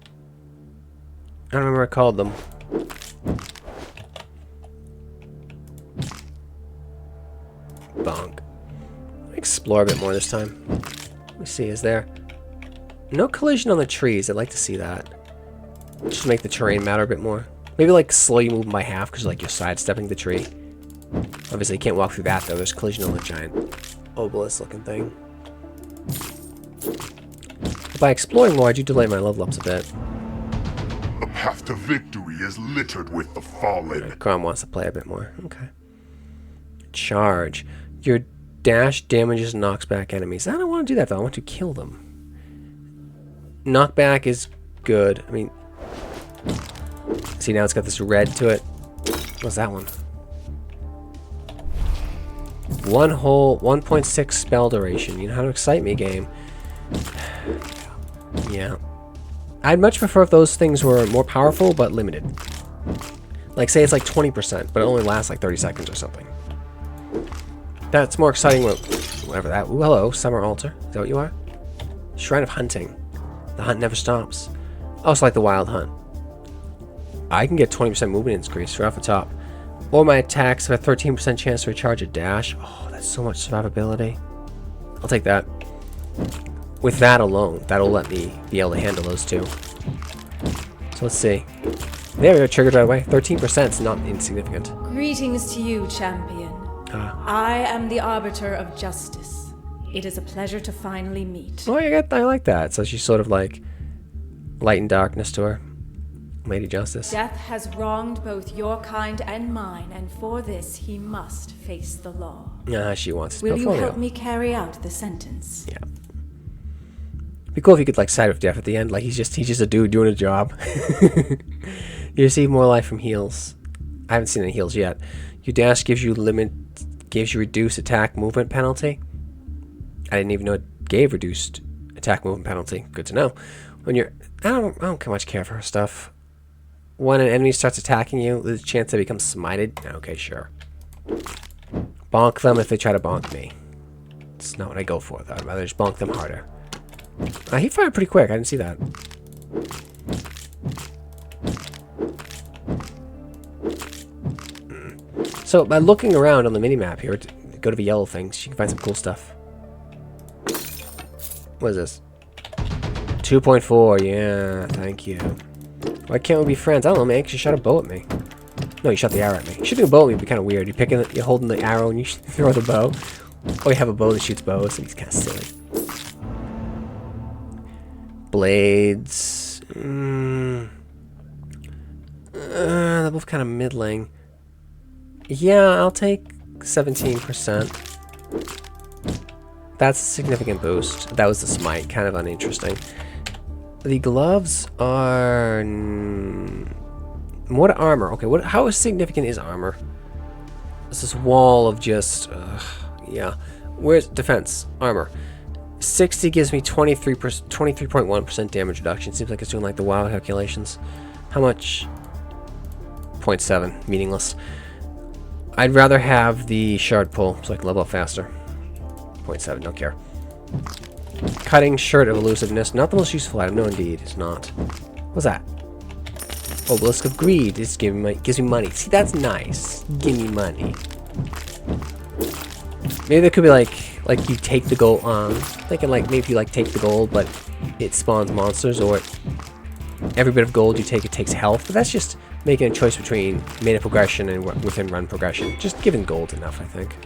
don't remember what I called them. Bonk. Explore a bit more this time. Let me see, is there no collision on the trees? I'd like to see that. Just make the terrain matter a bit more. Maybe like slow you moving by half because like you're sidestepping the tree. Obviously you can't walk through that though. There's collision on the giant obelisk looking thing. By exploring more, I do delay my level ups a bit. The path to victory is littered with the fallen. Crom wants to play a bit more. Okay. Charge. Your dash damages and knocks back enemies. I don't want to do that though. I want to kill them. Knockback is good. I mean, see now it's got this red to it. What's that one? 1.6 spell duration. You know how to excite me, game. Yeah. I'd much prefer if those things were more powerful, but limited. Like, say it's like 20%, but it only lasts like 30 seconds or something. That's more exciting. Whatever that. Ooh, hello, Summer Altar. Is that what you are? Shrine of Hunting. The hunt never stops. Oh, it's like the Wild Hunt. I can get 20% movement increase right off the top. Or my attacks have a 13% chance to recharge a dash. Oh, that's so much survivability. I'll take that. With that alone, that'll let me be able to handle those two. So let's see. There we go, triggered right away. 13% is not insignificant. Greetings to you, champion. I am the arbiter of justice. It is a pleasure to finally meet. Oh, I like that. So she's sort of like light and darkness to her. Lady Justice. Death has wronged both your kind and mine, and for this he must face the law. She wants his Will you portfolio. help me carry out the sentence? Yeah. Be cool if you could like side with Death at the end. Like he's just a dude doing a job. You receive more life from heals. I haven't seen any heals yet. Your dash gives you reduced attack movement penalty. I didn't even know it gave reduced attack movement penalty. Good to know. When you're I don't much care for her stuff. When an enemy starts attacking you, there's a chance they become smited. Okay, sure. Bonk them if they try to bonk me. It's not what I go for, though. I'd rather just bonk them harder. He fired pretty quick. I didn't see that. So, by looking around on the minimap here, go to the yellow things, you can find some cool stuff. What is this? 2.4, yeah, thank you. Why can't we be friends? I don't know, man, 'cause you shot a bow at me. No, you shot the arrow at me. Shooting a bow at me would be kind of weird. You're holding the arrow and you throw the bow. Or you have a bow that shoots bows, so it's kind of silly. Blades. They're both kind of middling. Yeah, I'll take 17%. That's a significant boost. That was the smite, kind of uninteresting. The gloves are what armor? Okay, how significant is armor? It's this wall of just yeah. Where's defense? Armor. 60 gives me 23.1% damage reduction. Seems like it's doing like the WoW calculations. How much? 0.7. Meaningless. I'd rather have the shard pull so I can level up faster. 0.7. Don't care. Cutting shirt of elusiveness. Not the most useful item. No, indeed, it's not. What's that? Obelisk of greed. This gives me money. See, that's nice. Give me money. Maybe there could be like you take the gold. Thinking like maybe you like take the gold, but it spawns monsters, or every bit of gold you take, it takes health. But that's just making a choice between mana progression and within run progression. Just giving gold enough, I think.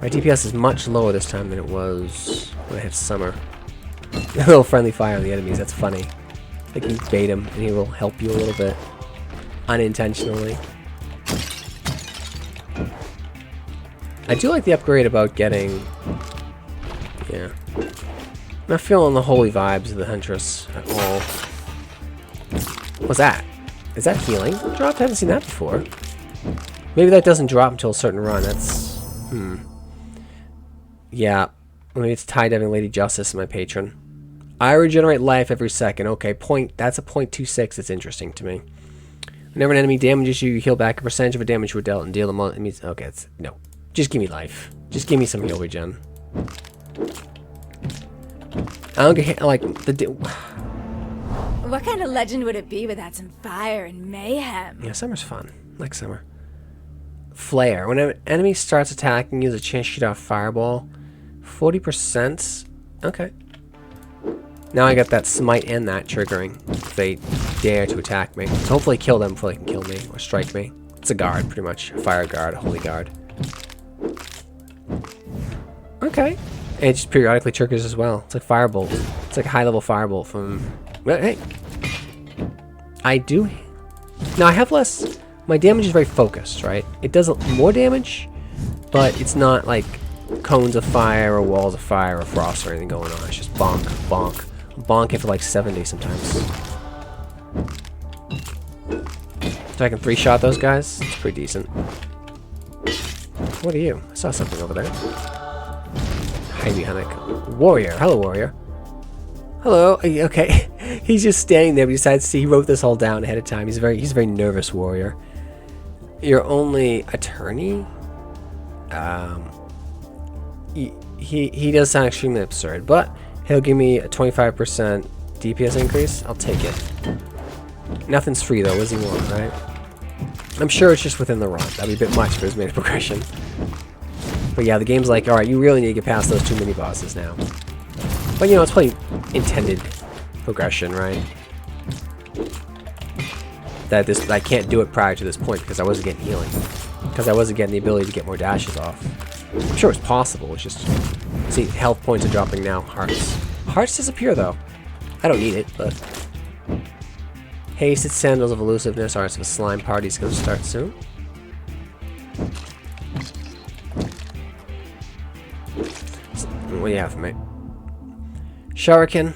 My DPS is much lower this time than it was when I had summer. A little friendly fire on the enemies. That's funny. Like you bait him, and he will help you a little bit unintentionally. I do like the upgrade about getting, yeah. I'm not feeling the holy vibes of the Huntress at all. What's that? Is that healing drop? I haven't seen that before. Maybe that doesn't drop until a certain run. That's, yeah. Maybe it's Tie Diving Lady Justice, my patron. I regenerate life every second. Okay, that's a 0.26. That's interesting to me. Whenever an enemy damages you, you heal back a percentage of a damage you were dealt and deal them all. It means, okay, no. Just give me life. Just give me some heal regen. I don't get like What kind of legend would it be without some fire and mayhem? Yeah, summer's fun. I like summer. Flare. When an enemy starts attacking, you have a chance to shoot off fireball. 40%. Okay. Now I got that smite and that triggering if they dare to attack me. So hopefully kill them before they can kill me or strike me. It's a guard, pretty much. A fire guard, a holy guard. Okay. And it just periodically triggers as well. It's like firebolt. It's like a high-level firebolt from... Well, hey. I do... Now, I have less... My damage is very focused, right? It does more damage, but it's not like cones of fire or walls of fire or frost or anything going on. It's just bonk, bonk. Bonk it for like 70 sometimes. So I can 3-shot those guys? It's pretty decent. What are you? I saw something over there. Hide behind a warrior. Hello, warrior. Hello. Okay. He's just standing there, but he decides to see. He wrote this all down ahead of time. He's a very nervous warrior. Your only attorney? He does sound extremely absurd, but he'll give me a 25% DPS increase. I'll take it. Nothing's free though. What does he want, right? I'm sure it's just within the run. That'd be a bit much for his mana progression. But yeah, the game's like, alright, you really need to get past those 2 mini-bosses now. But you know, it's probably intended progression, right? That I can't do it prior to this point because I wasn't getting healing. Because I wasn't getting the ability to get more dashes off. I'm sure it's possible, it's just... See, health points are dropping now. Hearts. Hearts disappear though. I don't need it, but... Hasted Sandals of Elusiveness. Alright, so the slime party's gonna start soon. What do you have for me? Shuriken.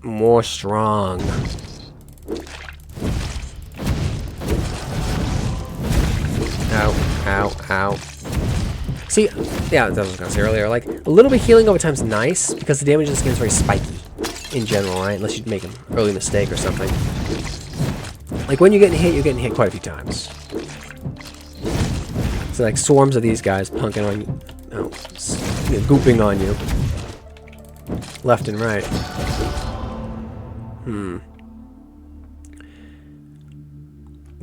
More strong. Ow, ow, ow. See, yeah, that's what I was gonna say earlier. Like, a little bit of healing over time is nice because the damage in this game is very spiky in general, right? Unless you make an early mistake or something. Like, when you're getting hit quite a few times. So like swarms of these guys punking on you. Oh, gooping on you. Left and right.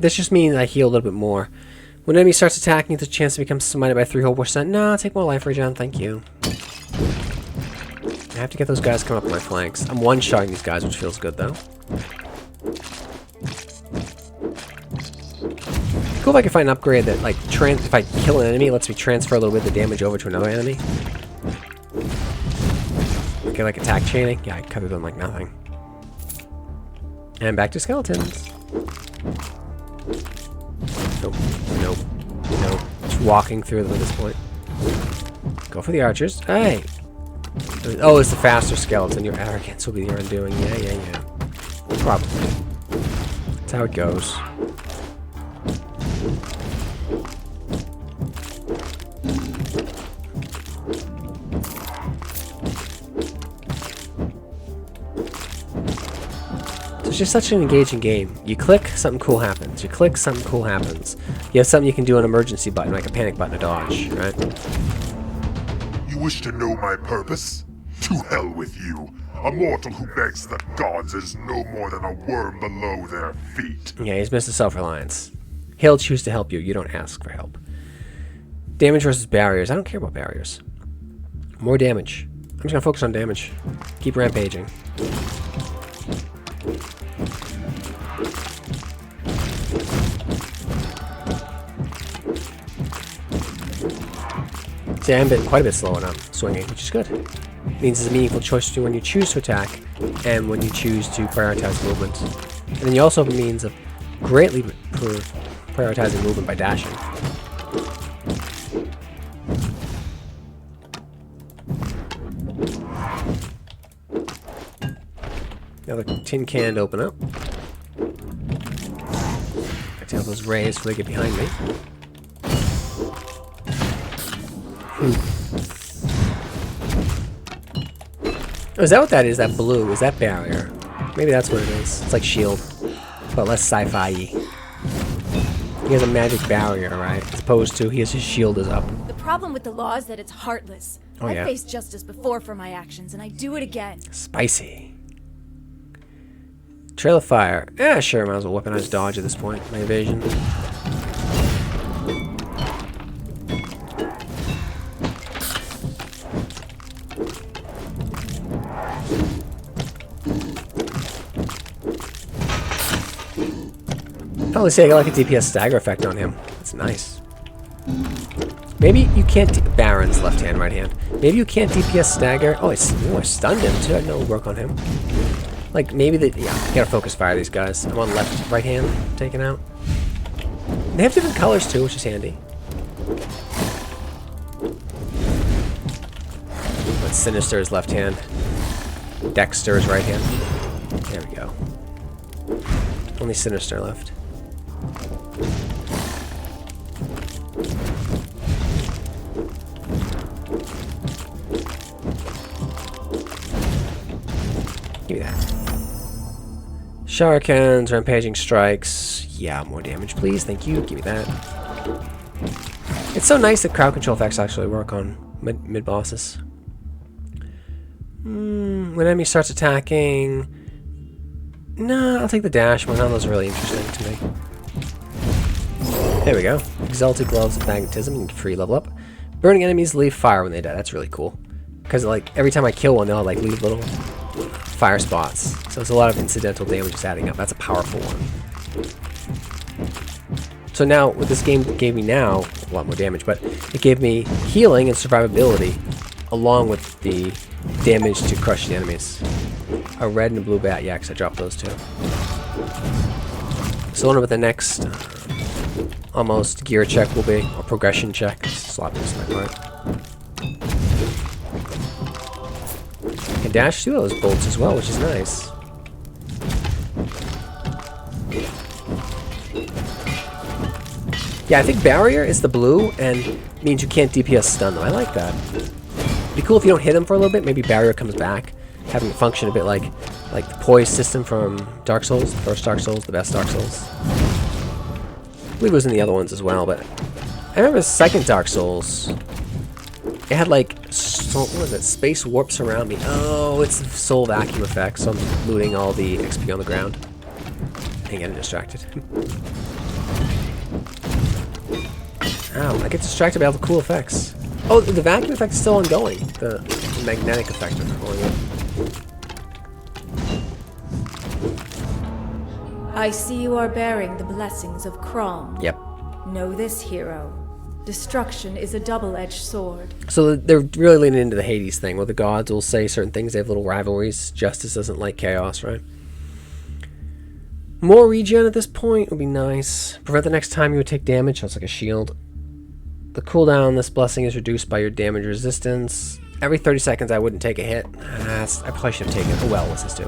This just means I heal a little bit more. When an enemy starts attacking, there's a chance to become smited by 3 whole %. No, I'll take more life regen, thank you. I have to get those guys coming up my flanks. I'm one-shotting these guys, which feels good, though. Cool if I can find an upgrade that, like, if I kill an enemy, it lets me transfer a little bit of the damage over to another enemy. Okay, like attack chaining. Yeah, I cut through them like nothing. And back to skeletons. Nope, nope, nope. Just walking through them at this point. Go for the archers. Hey! Oh, it's the faster skeleton. Your arrogance will be your undoing. Yeah. Probably. That's how it goes. It's just such an engaging game. You click, something cool happens. You click, something cool happens. You have something you can do, an emergency button, like a panic button to dodge, right? You wish to know my purpose? To hell with you. A mortal who begs the gods is no more than a worm below their feet. Yeah, he's Mr. Self-Reliance. He'll choose to help you. You don't ask for help. Damage versus barriers. I don't care about barriers. More damage. I'm just gonna focus on damage. Keep rampaging. See, I'm quite a bit slower now, swinging, which is good. It means it's a meaningful choice to do when you choose to attack and when you choose to prioritize movement. And then you also have a means of greatly prioritizing movement by dashing. Now the tin can to open up. I tell those rays before they get behind me. Oh, is that what that is? That blue? Is that barrier? Maybe that's what it is. It's like shield, but less sci-fi-y. He has a magic barrier, right? As opposed to his shield is up. The problem with the law is that it's heartless. Oh, yeah. I faced justice before for my actions, and I do it again. Spicy. Trail of fire. Yeah, sure. Might as well weaponize dodge at this point. My evasion. Probably say I got like a DPS stagger effect on him. That's nice. Maybe you can't. Baron's left hand, right hand. Maybe you can't DPS stagger. Oh, I stunned him too. I didn't know it would work on him. Like maybe yeah, I gotta focus fire these guys. I'm on left, right hand, taken out. They have different colors too, which is handy. But Sinister is left hand. Dexter is right hand. There we go. Only Sinister left. Give me that. Shurikens, rampaging strikes. Yeah, more damage, please. Thank you. Give me that. It's so nice that crowd control effects actually work on mid bosses. When enemy starts attacking, no, I'll take the dash one. None of those are really interesting to me. There we go. Exalted Gloves of Magnetism and free level up. Burning enemies leave fire when they die. That's really cool. Because like every time I kill one, they'll like leave little fire spots. So it's a lot of incidental damage just adding up. That's a powerful one. So now, what this game gave me now, a lot more damage, but it gave me healing and survivability along with the damage to crush the enemies. A red and a blue bat, yeah, because I dropped those two. So I wonder what the next almost gear check will be, or progression check. Sloppy on my part. I can dash through those bolts as well, which is nice. Yeah, I think barrier is the blue and means you can't DPS stun them. I like that. It'd be cool if you don't hit them for a little bit. Maybe barrier comes back, having it function a bit like the poise system from Dark Souls, the first Dark Souls, the best Dark Souls. I believe it was in the other ones as well, but remember second Dark Souls. It had like, what was it? Space warps around me. Oh, it's the soul vacuum effect, so I'm looting all the XP on the ground. And getting distracted. Ow, I get distracted by all the cool effects. Oh, the vacuum effect is still ongoing. The magnetic effect of going in. I see you are bearing the blessings of Crom. Yep. Know this, hero. Destruction is a double-edged sword. So they're really leaning into the Hades thing, where the gods will say certain things. They have little rivalries. Justice doesn't like chaos, right? More regen at this point would be nice. Prevent the next time you would take damage. Sounds like a shield. The cooldown on this blessing is reduced by your damage resistance. Every 30 seconds I wouldn't take a hit. I probably should have taken it. A well, what's this do?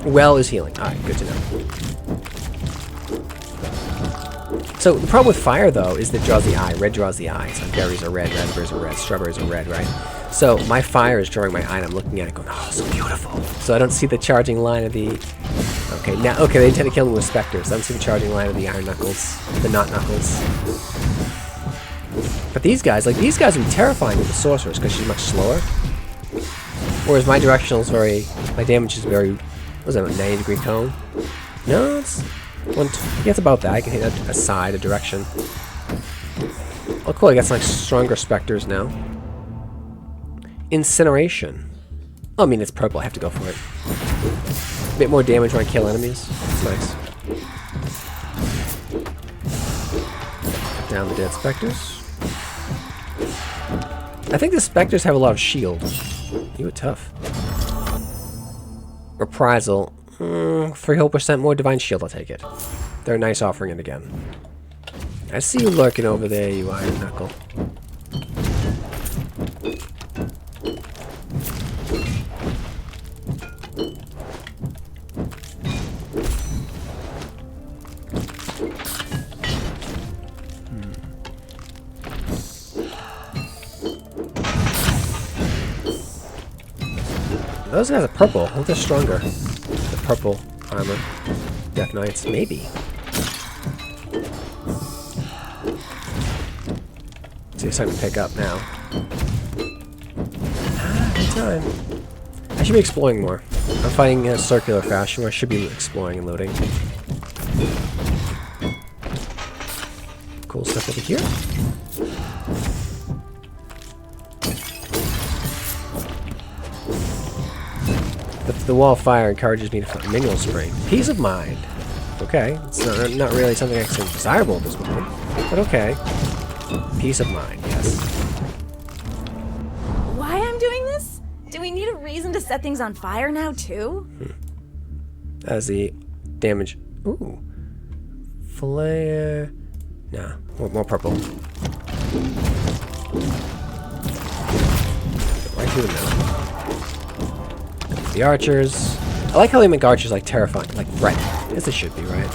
Well is healing. Alright, good to know. So the problem with fire, though, is that it draws the eye. Red draws the eye. So berries are red, raspberries are red, strawberries are red, right? So my fire is drawing my eye, and I'm looking at it going, oh, so beautiful. So I don't see the charging line of the... Okay, they intend to kill me with specters. I don't see the charging line of the iron knuckles, the not knuckles. But these guys would be terrifying with the sorceress because she's much slower. Whereas my directional is my damage is very, what was that, a 90-degree cone? No, it's about that. I can hit a side, a direction. Oh, cool, I got some stronger specters now. Incineration. Oh, I mean, it's purple, I have to go for it. A bit more damage when I kill enemies. It's nice. Down the dead specters. I think the specters have a lot of shield. You were tough. Reprisal. 3% more divine shield, I'll take it. They're nice offering it again. I see you lurking over there, you iron knuckle. Those guys are purple. I think they're stronger. The purple armor. Death Knights, maybe. See, it's starting to pick up now. Good time. I should be exploring more. I'm fighting in a circular fashion where I should be exploring and looting. Cool stuff over here. The wall of fire encourages me to find mineral spring. Peace of mind. Okay, it's not really something I consider desirable at this moment, but okay. Peace of mind, yes. Why I'm doing this? Do we need a reason to set things on fire now, too? As the damage... Ooh. Flare... Nah, more purple. Right through the middle. The archers. I like how they make archers like terrifying, like threatening. As they should be, right?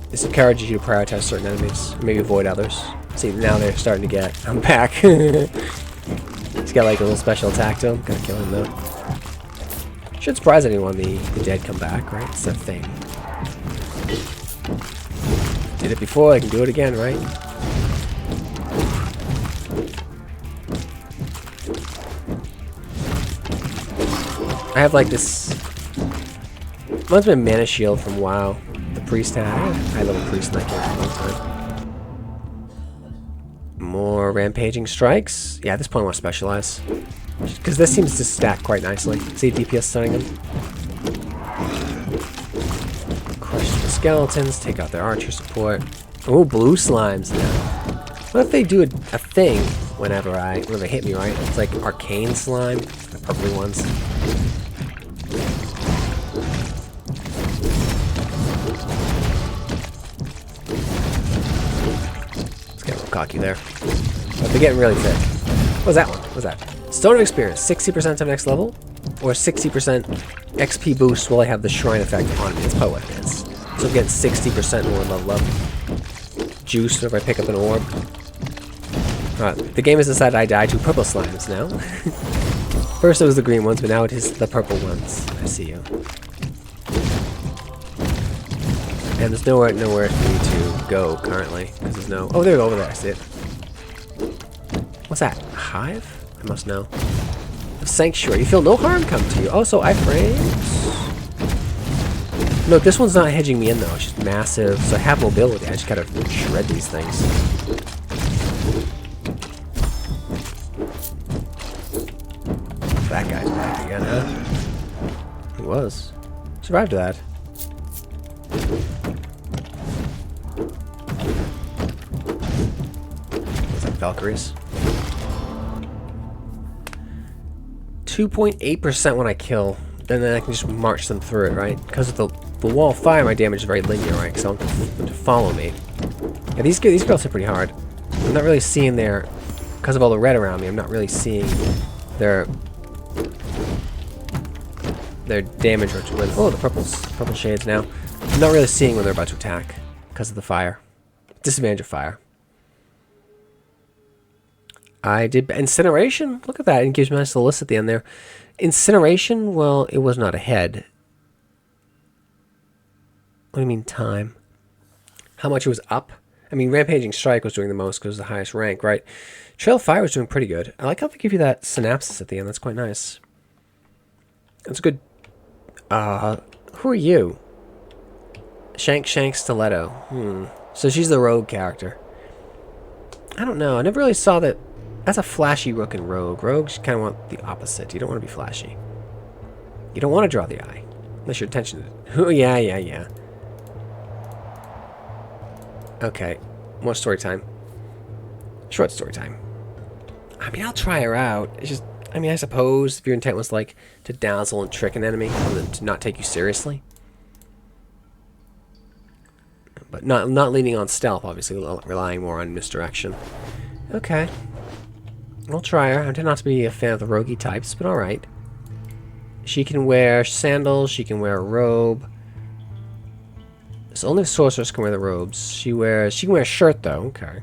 This encourages you to prioritize certain enemies, or maybe avoid others. See, now they're starting to get... I'm back. He's got like a little special attack to him. Gotta kill him though. Shouldn't surprise anyone, the dead come back, right? It's a thing. Did it before, I can do it again, right? I have like this... Reminds me of Mana Shield from WoW. The priest had. I had a little priest in that game for a long time. More rampaging strikes. Yeah, at this point I want to specialize. Because this seems to stack quite nicely. See DPS stunning them. Crush the skeletons, take out their archer support. Oh, blue slimes now. What if they do a thing when they hit me, right? It's like arcane slime, the purpley ones. Let's get a little cocky there. But they're getting really thick. What's that one? What's that? Stone of Experience, 60% to next level, or 60% XP boost while I have the shrine effect on me. That's probably what it is. So I'm getting 60% more level up. Juice whenever I pick up an orb. Alright, the game has decided I die to purple slimes now. First it was the green ones, but now it is the purple ones. I see you. And there's nowhere for me to go currently because there's no. Oh, there we go. Over there. I see it. What's that? A hive? I must know. A sanctuary. You feel no harm come to you. Oh, so iframes. No, this one's not hedging me in though. It's just massive. So I have mobility. I just gotta shred these things. That guy's back again, huh? He was. Survived that. Looks like Valkyries. 2.8% when I kill. And then I can just march them through it, right? Because of the wall of fire, my damage is very linear, right? Because I want them to follow me. Yeah, these girls are pretty hard. I'm not really seeing their... Because of all the red around me, I'm not really seeing their damage. Oh, the purple shades now. I'm not really seeing when they're about to attack because of the fire. Disadvantage of fire. I did incineration. Look at that. It gives me a nice little list at the end there. Incineration, well, it was not ahead. What do you mean time? How much it was up? I mean, Rampaging Strike was doing the most because it was the highest rank, right? Trail of Fire was doing pretty good. I like how they give you that synapsis at the end. That's quite nice. That's good. Who are you? Shank Stiletto. So she's the rogue character. I don't know. I never really saw that. That's a flashy looking rogue. Rogues kind of want the opposite. You don't want to be flashy. You don't want to draw the eye. Unless your attention is... Oh, yeah. Okay. More story time. Short story time. I mean, I'll try her out. It's just... I mean, I suppose if your intent was, like, to dazzle and trick an enemy and then to not take you seriously. But not leaning on stealth, obviously. Relying more on misdirection. Okay. I'll try her. I tend not to be a fan of the roguey types, but alright. She can wear sandals. She can wear a robe. So only the sorceress can wear the robes. She can wear a shirt, though. Okay.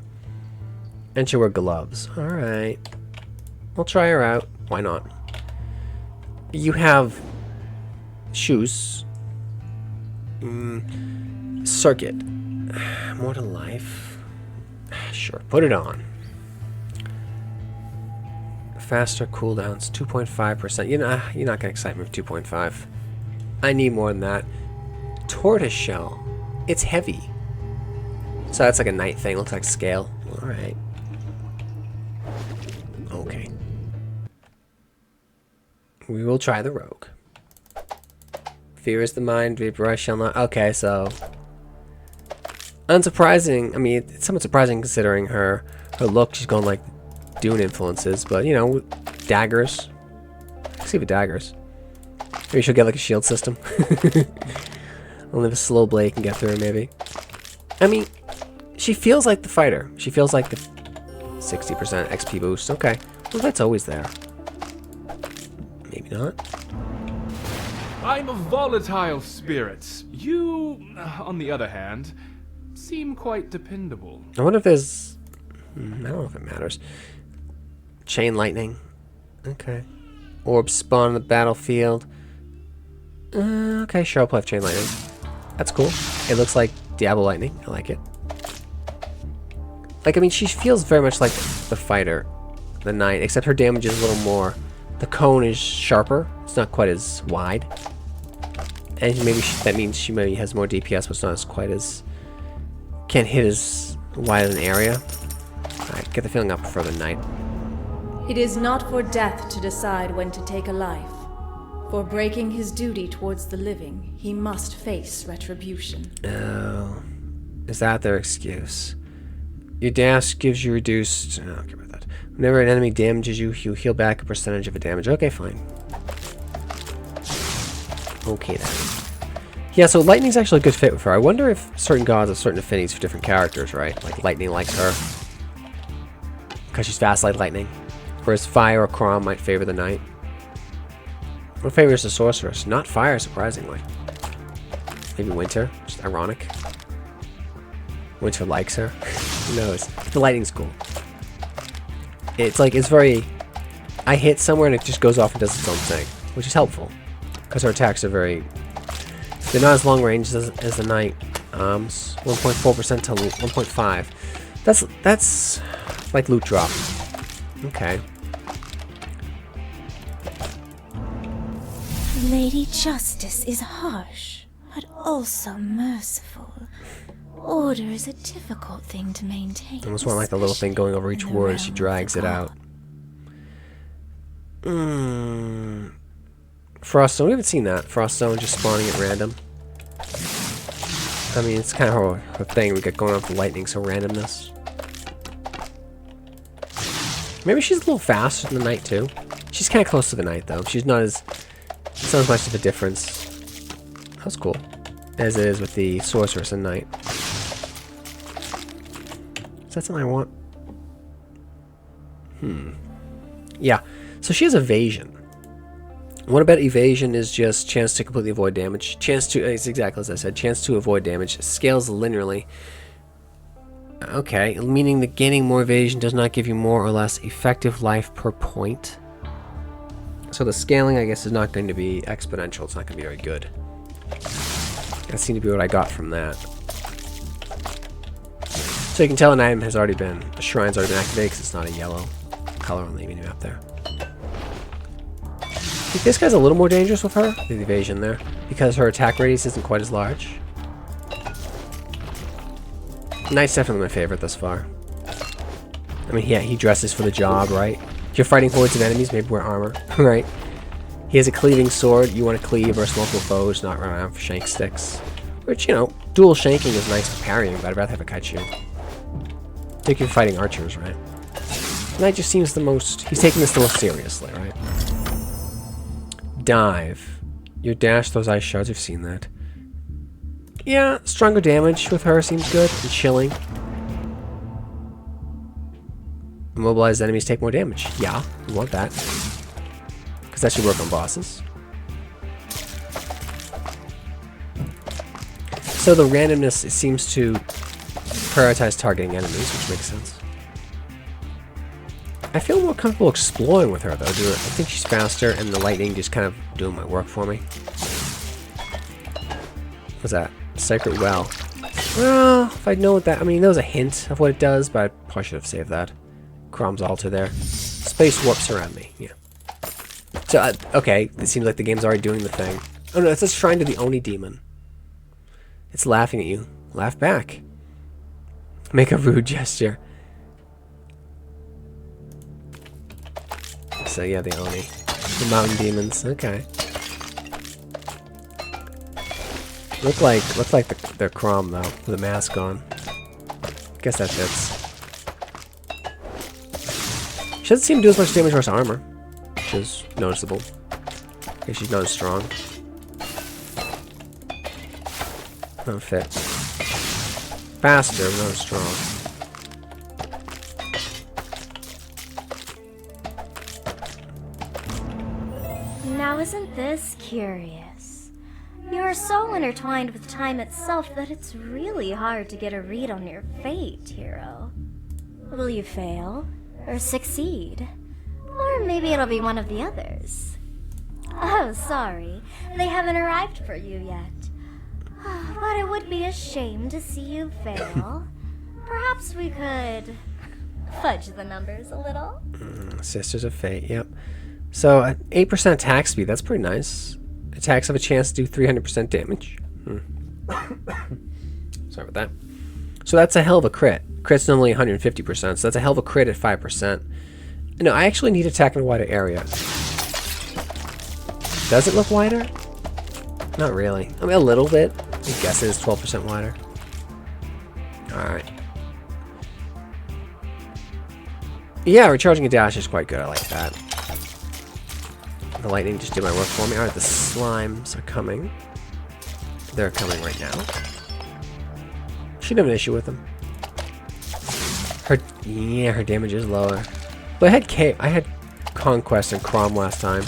And she'll wear gloves. Alright. We'll try her out. Why not? You have shoes. Circuit. More to life. Sure. Put it on. Faster cooldowns, 2.5%. You're not gonna excite me with 2.5. I need more than that. Tortoise shell. It's heavy. So that's like a night thing. Looks like scale. Alright. Okay. We will try the rogue. Fear is the mind, vaporize shall not. Okay, so unsurprising. I mean, it's somewhat surprising considering her look. She's going like Dune influences, but you know, daggers. Let's see the daggers. Maybe she'll get like a shield system. Only the slow blade can get through her, maybe. I mean, she feels like the fighter. She feels like the 60% XP boost. Okay, well that's always there. Maybe not. I'm a volatile spirit. You, on the other hand, seem quite dependable. I wonder if there's... I don't know if it matters. Chain lightning. Okay. Orbs spawn on the battlefield. Okay, sure, I'll play with chain lightning. That's cool. It looks like Diablo lightning. I like it. Like, I mean, she feels very much like the fighter, the knight, except her damage is a little more... The cone is sharper. It's not quite as wide. And maybe that means she maybe has more DPS, but it's not as quite as... Can't hit as wide an area. I get the feeling I prefer the knight. It is not for death to decide when to take a life. For breaking his duty towards the living, he must face retribution. Oh. Is that their excuse? Your dash gives you reduced... Oh, okay about that. Whenever an enemy damages you, you heal back a percentage of a damage. Okay, fine. Okay, then. Yeah, so lightning's actually a good fit with her. I wonder if certain gods have certain affinities for different characters, right? Like lightning likes her. Because she's fast like lightning. Whereas fire or Chrom might favor the knight. What favors the sorceress? Not fire, surprisingly. Maybe winter. Just ironic. Winter likes her. Who knows? The lightning's cool. It's like, it's very... I hit somewhere and it just goes off and does its own thing. Which is helpful. Because her attacks are very... They're not as long range as the knight. 1.4% to 1.5. That's like loot drop. Okay. Lady Justice is harsh, but also merciful. Order is a difficult thing to maintain. Almost want like the little thing going over each word as she drags it out. Frost Zone, we haven't seen that. Frost Zone just spawning at random. I mean, it's kind of her thing we got going on with the lightning, so randomness. Maybe she's a little faster than the night too. She's kind of close to the night though. She's not as, it's not as much of a difference. That's cool. As it is with the sorceress and night. Is that something I want? Yeah. So she has evasion. What about evasion is just chance to completely avoid damage. Chance to, it's exactly as I said, chance to avoid damage. Scales linearly. Okay, meaning that gaining more evasion does not give you more or less effective life per point. So the scaling, I guess, is not going to be exponential. It's not going to be very good. That seemed to be what I got from that. So you can tell an item has already been, a shrine's already been activated because it's not a yellow color on the mini map there. I think this guy's a little more dangerous with her, the evasion there, because her attack radius isn't quite as large. Knight's definitely my favorite thus far. I mean, yeah, he dresses for the job, right? If you're fighting hordes of enemies, maybe wear armor, right? He has a cleaving sword. You want to cleave versus multiple foes, not run around for shank sticks. Which, you know, dual shanking is nice for parrying, but I'd rather have a kite shield. Take you're fighting archers, right? Knight just seems the most... He's taking this the most seriously, right? Dive. Your dash those ice shards. We've seen that. Yeah, stronger damage with her seems good. And chilling. Immobilized enemies take more damage. Yeah, we want that. Because that should work on bosses. So the randomness, it seems to prioritize targeting enemies, which makes sense. I feel more comfortable exploring with her, though. I think she's faster, and the lightning just kind of doing my work for me. What's that? Sacred Well. Well, if I'd know what that... I mean, there was a hint of what it does, but I probably should have saved that. Crom's altar there. Space warps around me. Yeah. So, okay. It seems like the game's already doing the thing. Oh, no. It's a shrine to the Oni demon. It's laughing at you. Laugh back. Make a rude gesture. So yeah, the Oni. The mountain demons. Okay. Look like they're Crom though, with a mask on. Guess that fits. She doesn't seem to do as much damage versus armor, which is noticeable. Okay, she's not as strong. Not fit. Faster, but not as strong. Now isn't this curious? You are so intertwined with time itself that it's really hard to get a read on your fate, hero. Will you fail? Or succeed? Or maybe it'll be one of the others. Oh, sorry. They haven't arrived for you yet. But it would be a shame to see you fail. Perhaps we could fudge the numbers a little. Sisters of Fate, yep. So, 8% attack speed, that's pretty nice. Attacks have a chance to do 300% damage. Sorry about that. So that's a hell of a crit. Crit's normally 150%, so that's a hell of a crit at 5%. No, I actually need attack in a wider area. Does it look wider? Not really. I mean, a little bit. I guess it is 12% wider. Alright. Yeah, recharging a dash is quite good. I like that. The lightning just did my work for me. Alright, the slimes are coming. They're coming right now. Shouldn't have an issue with them. Her damage is lower. But I had Conquest and Crom last time.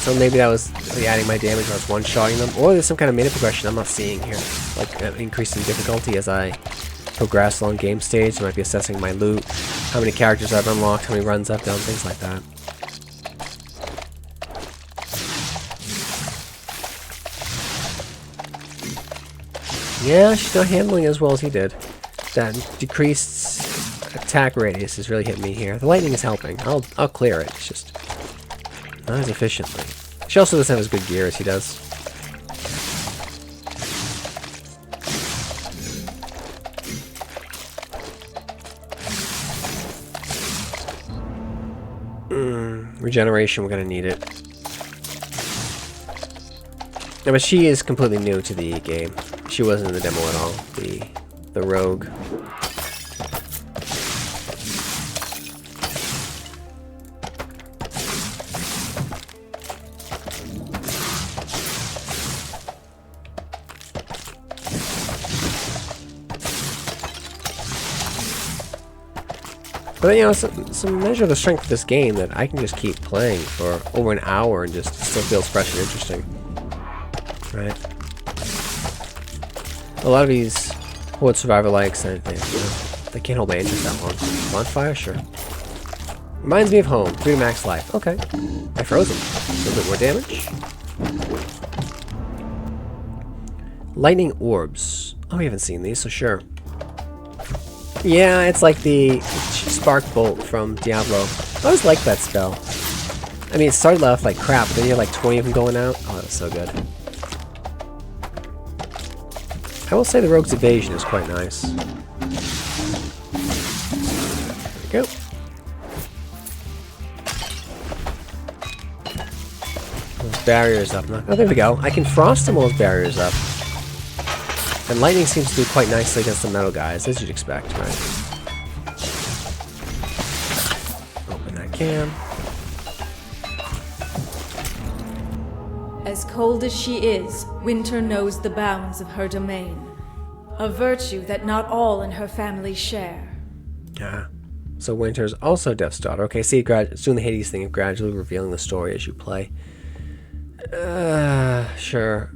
So maybe that was adding my damage when I was one-shotting them. Or there's some kind of meta progression I'm not seeing here. Like an increase in difficulty as I progress along game stage. I might be assessing my loot, how many characters I've unlocked, how many runs I've done, things like that. Yeah, she's not handling as well as he did. That decreased attack radius is really hitting me here. The lightning is helping. I'll clear it. It's just not as efficiently. She also doesn't have as good gear as he does. Regeneration, we're gonna need it. Yeah, but she is completely new to the game. She wasn't in the demo at all. The rogue. But you know, some measure of the strength of this game that I can just keep playing for over an hour and just still feels fresh and interesting. Right? A lot of these Horde Survival likes, they can't hold my interest that long. Bonfire? Sure. Reminds me of home. 3 to max life. Okay. I froze him. A little bit more damage. Lightning orbs. Oh, we haven't seen these, so sure. Yeah, it's like the Spark Bolt from Diablo. I always liked that spell. I mean, it started off like crap, but then you had like 20 of them going out. Oh, that's so good. I will say the Rogue's Evasion is quite nice. There we go. Those barriers up. Oh, there we go. I can frost them while those barriers up. And lightning seems to do quite nicely against the metal guys, as you'd expect, right? Open that can. As cold as she is, Winter knows the bounds of her domain. A virtue that not all in her family share. Yeah. So Winter's also Death's daughter. Okay, see, it's doing the Hades thing of gradually revealing the story as you play. Sure.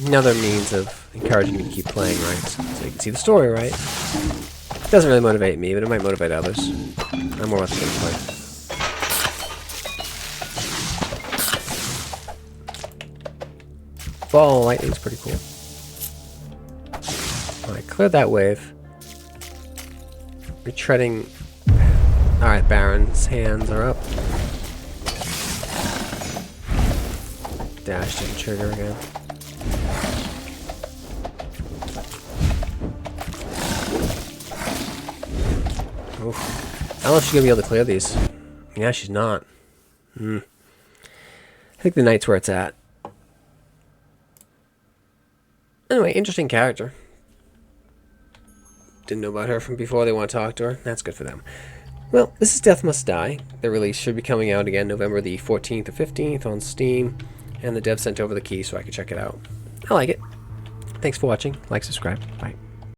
Another means of encouraging me to keep playing, right? So you can see the story, right? It doesn't really motivate me, but it might motivate others. I'm more about the gameplay. Ball lightning's pretty cool. Alright, cleared that wave. Retreading. Alright, Baron's hands are up. Dash didn't trigger again. Oof. I don't know if she's gonna be able to clear these. Yeah, she's not. I think the knight's where it's at. Anyway, interesting character. Didn't know about her from before. They want to talk to her. That's good for them. Well, this is Death Must Die. The release should be coming out again November the 14th or 15th on Steam. And the dev sent over the key so I could check it out. I like it. Thanks for watching. Like, subscribe. Bye.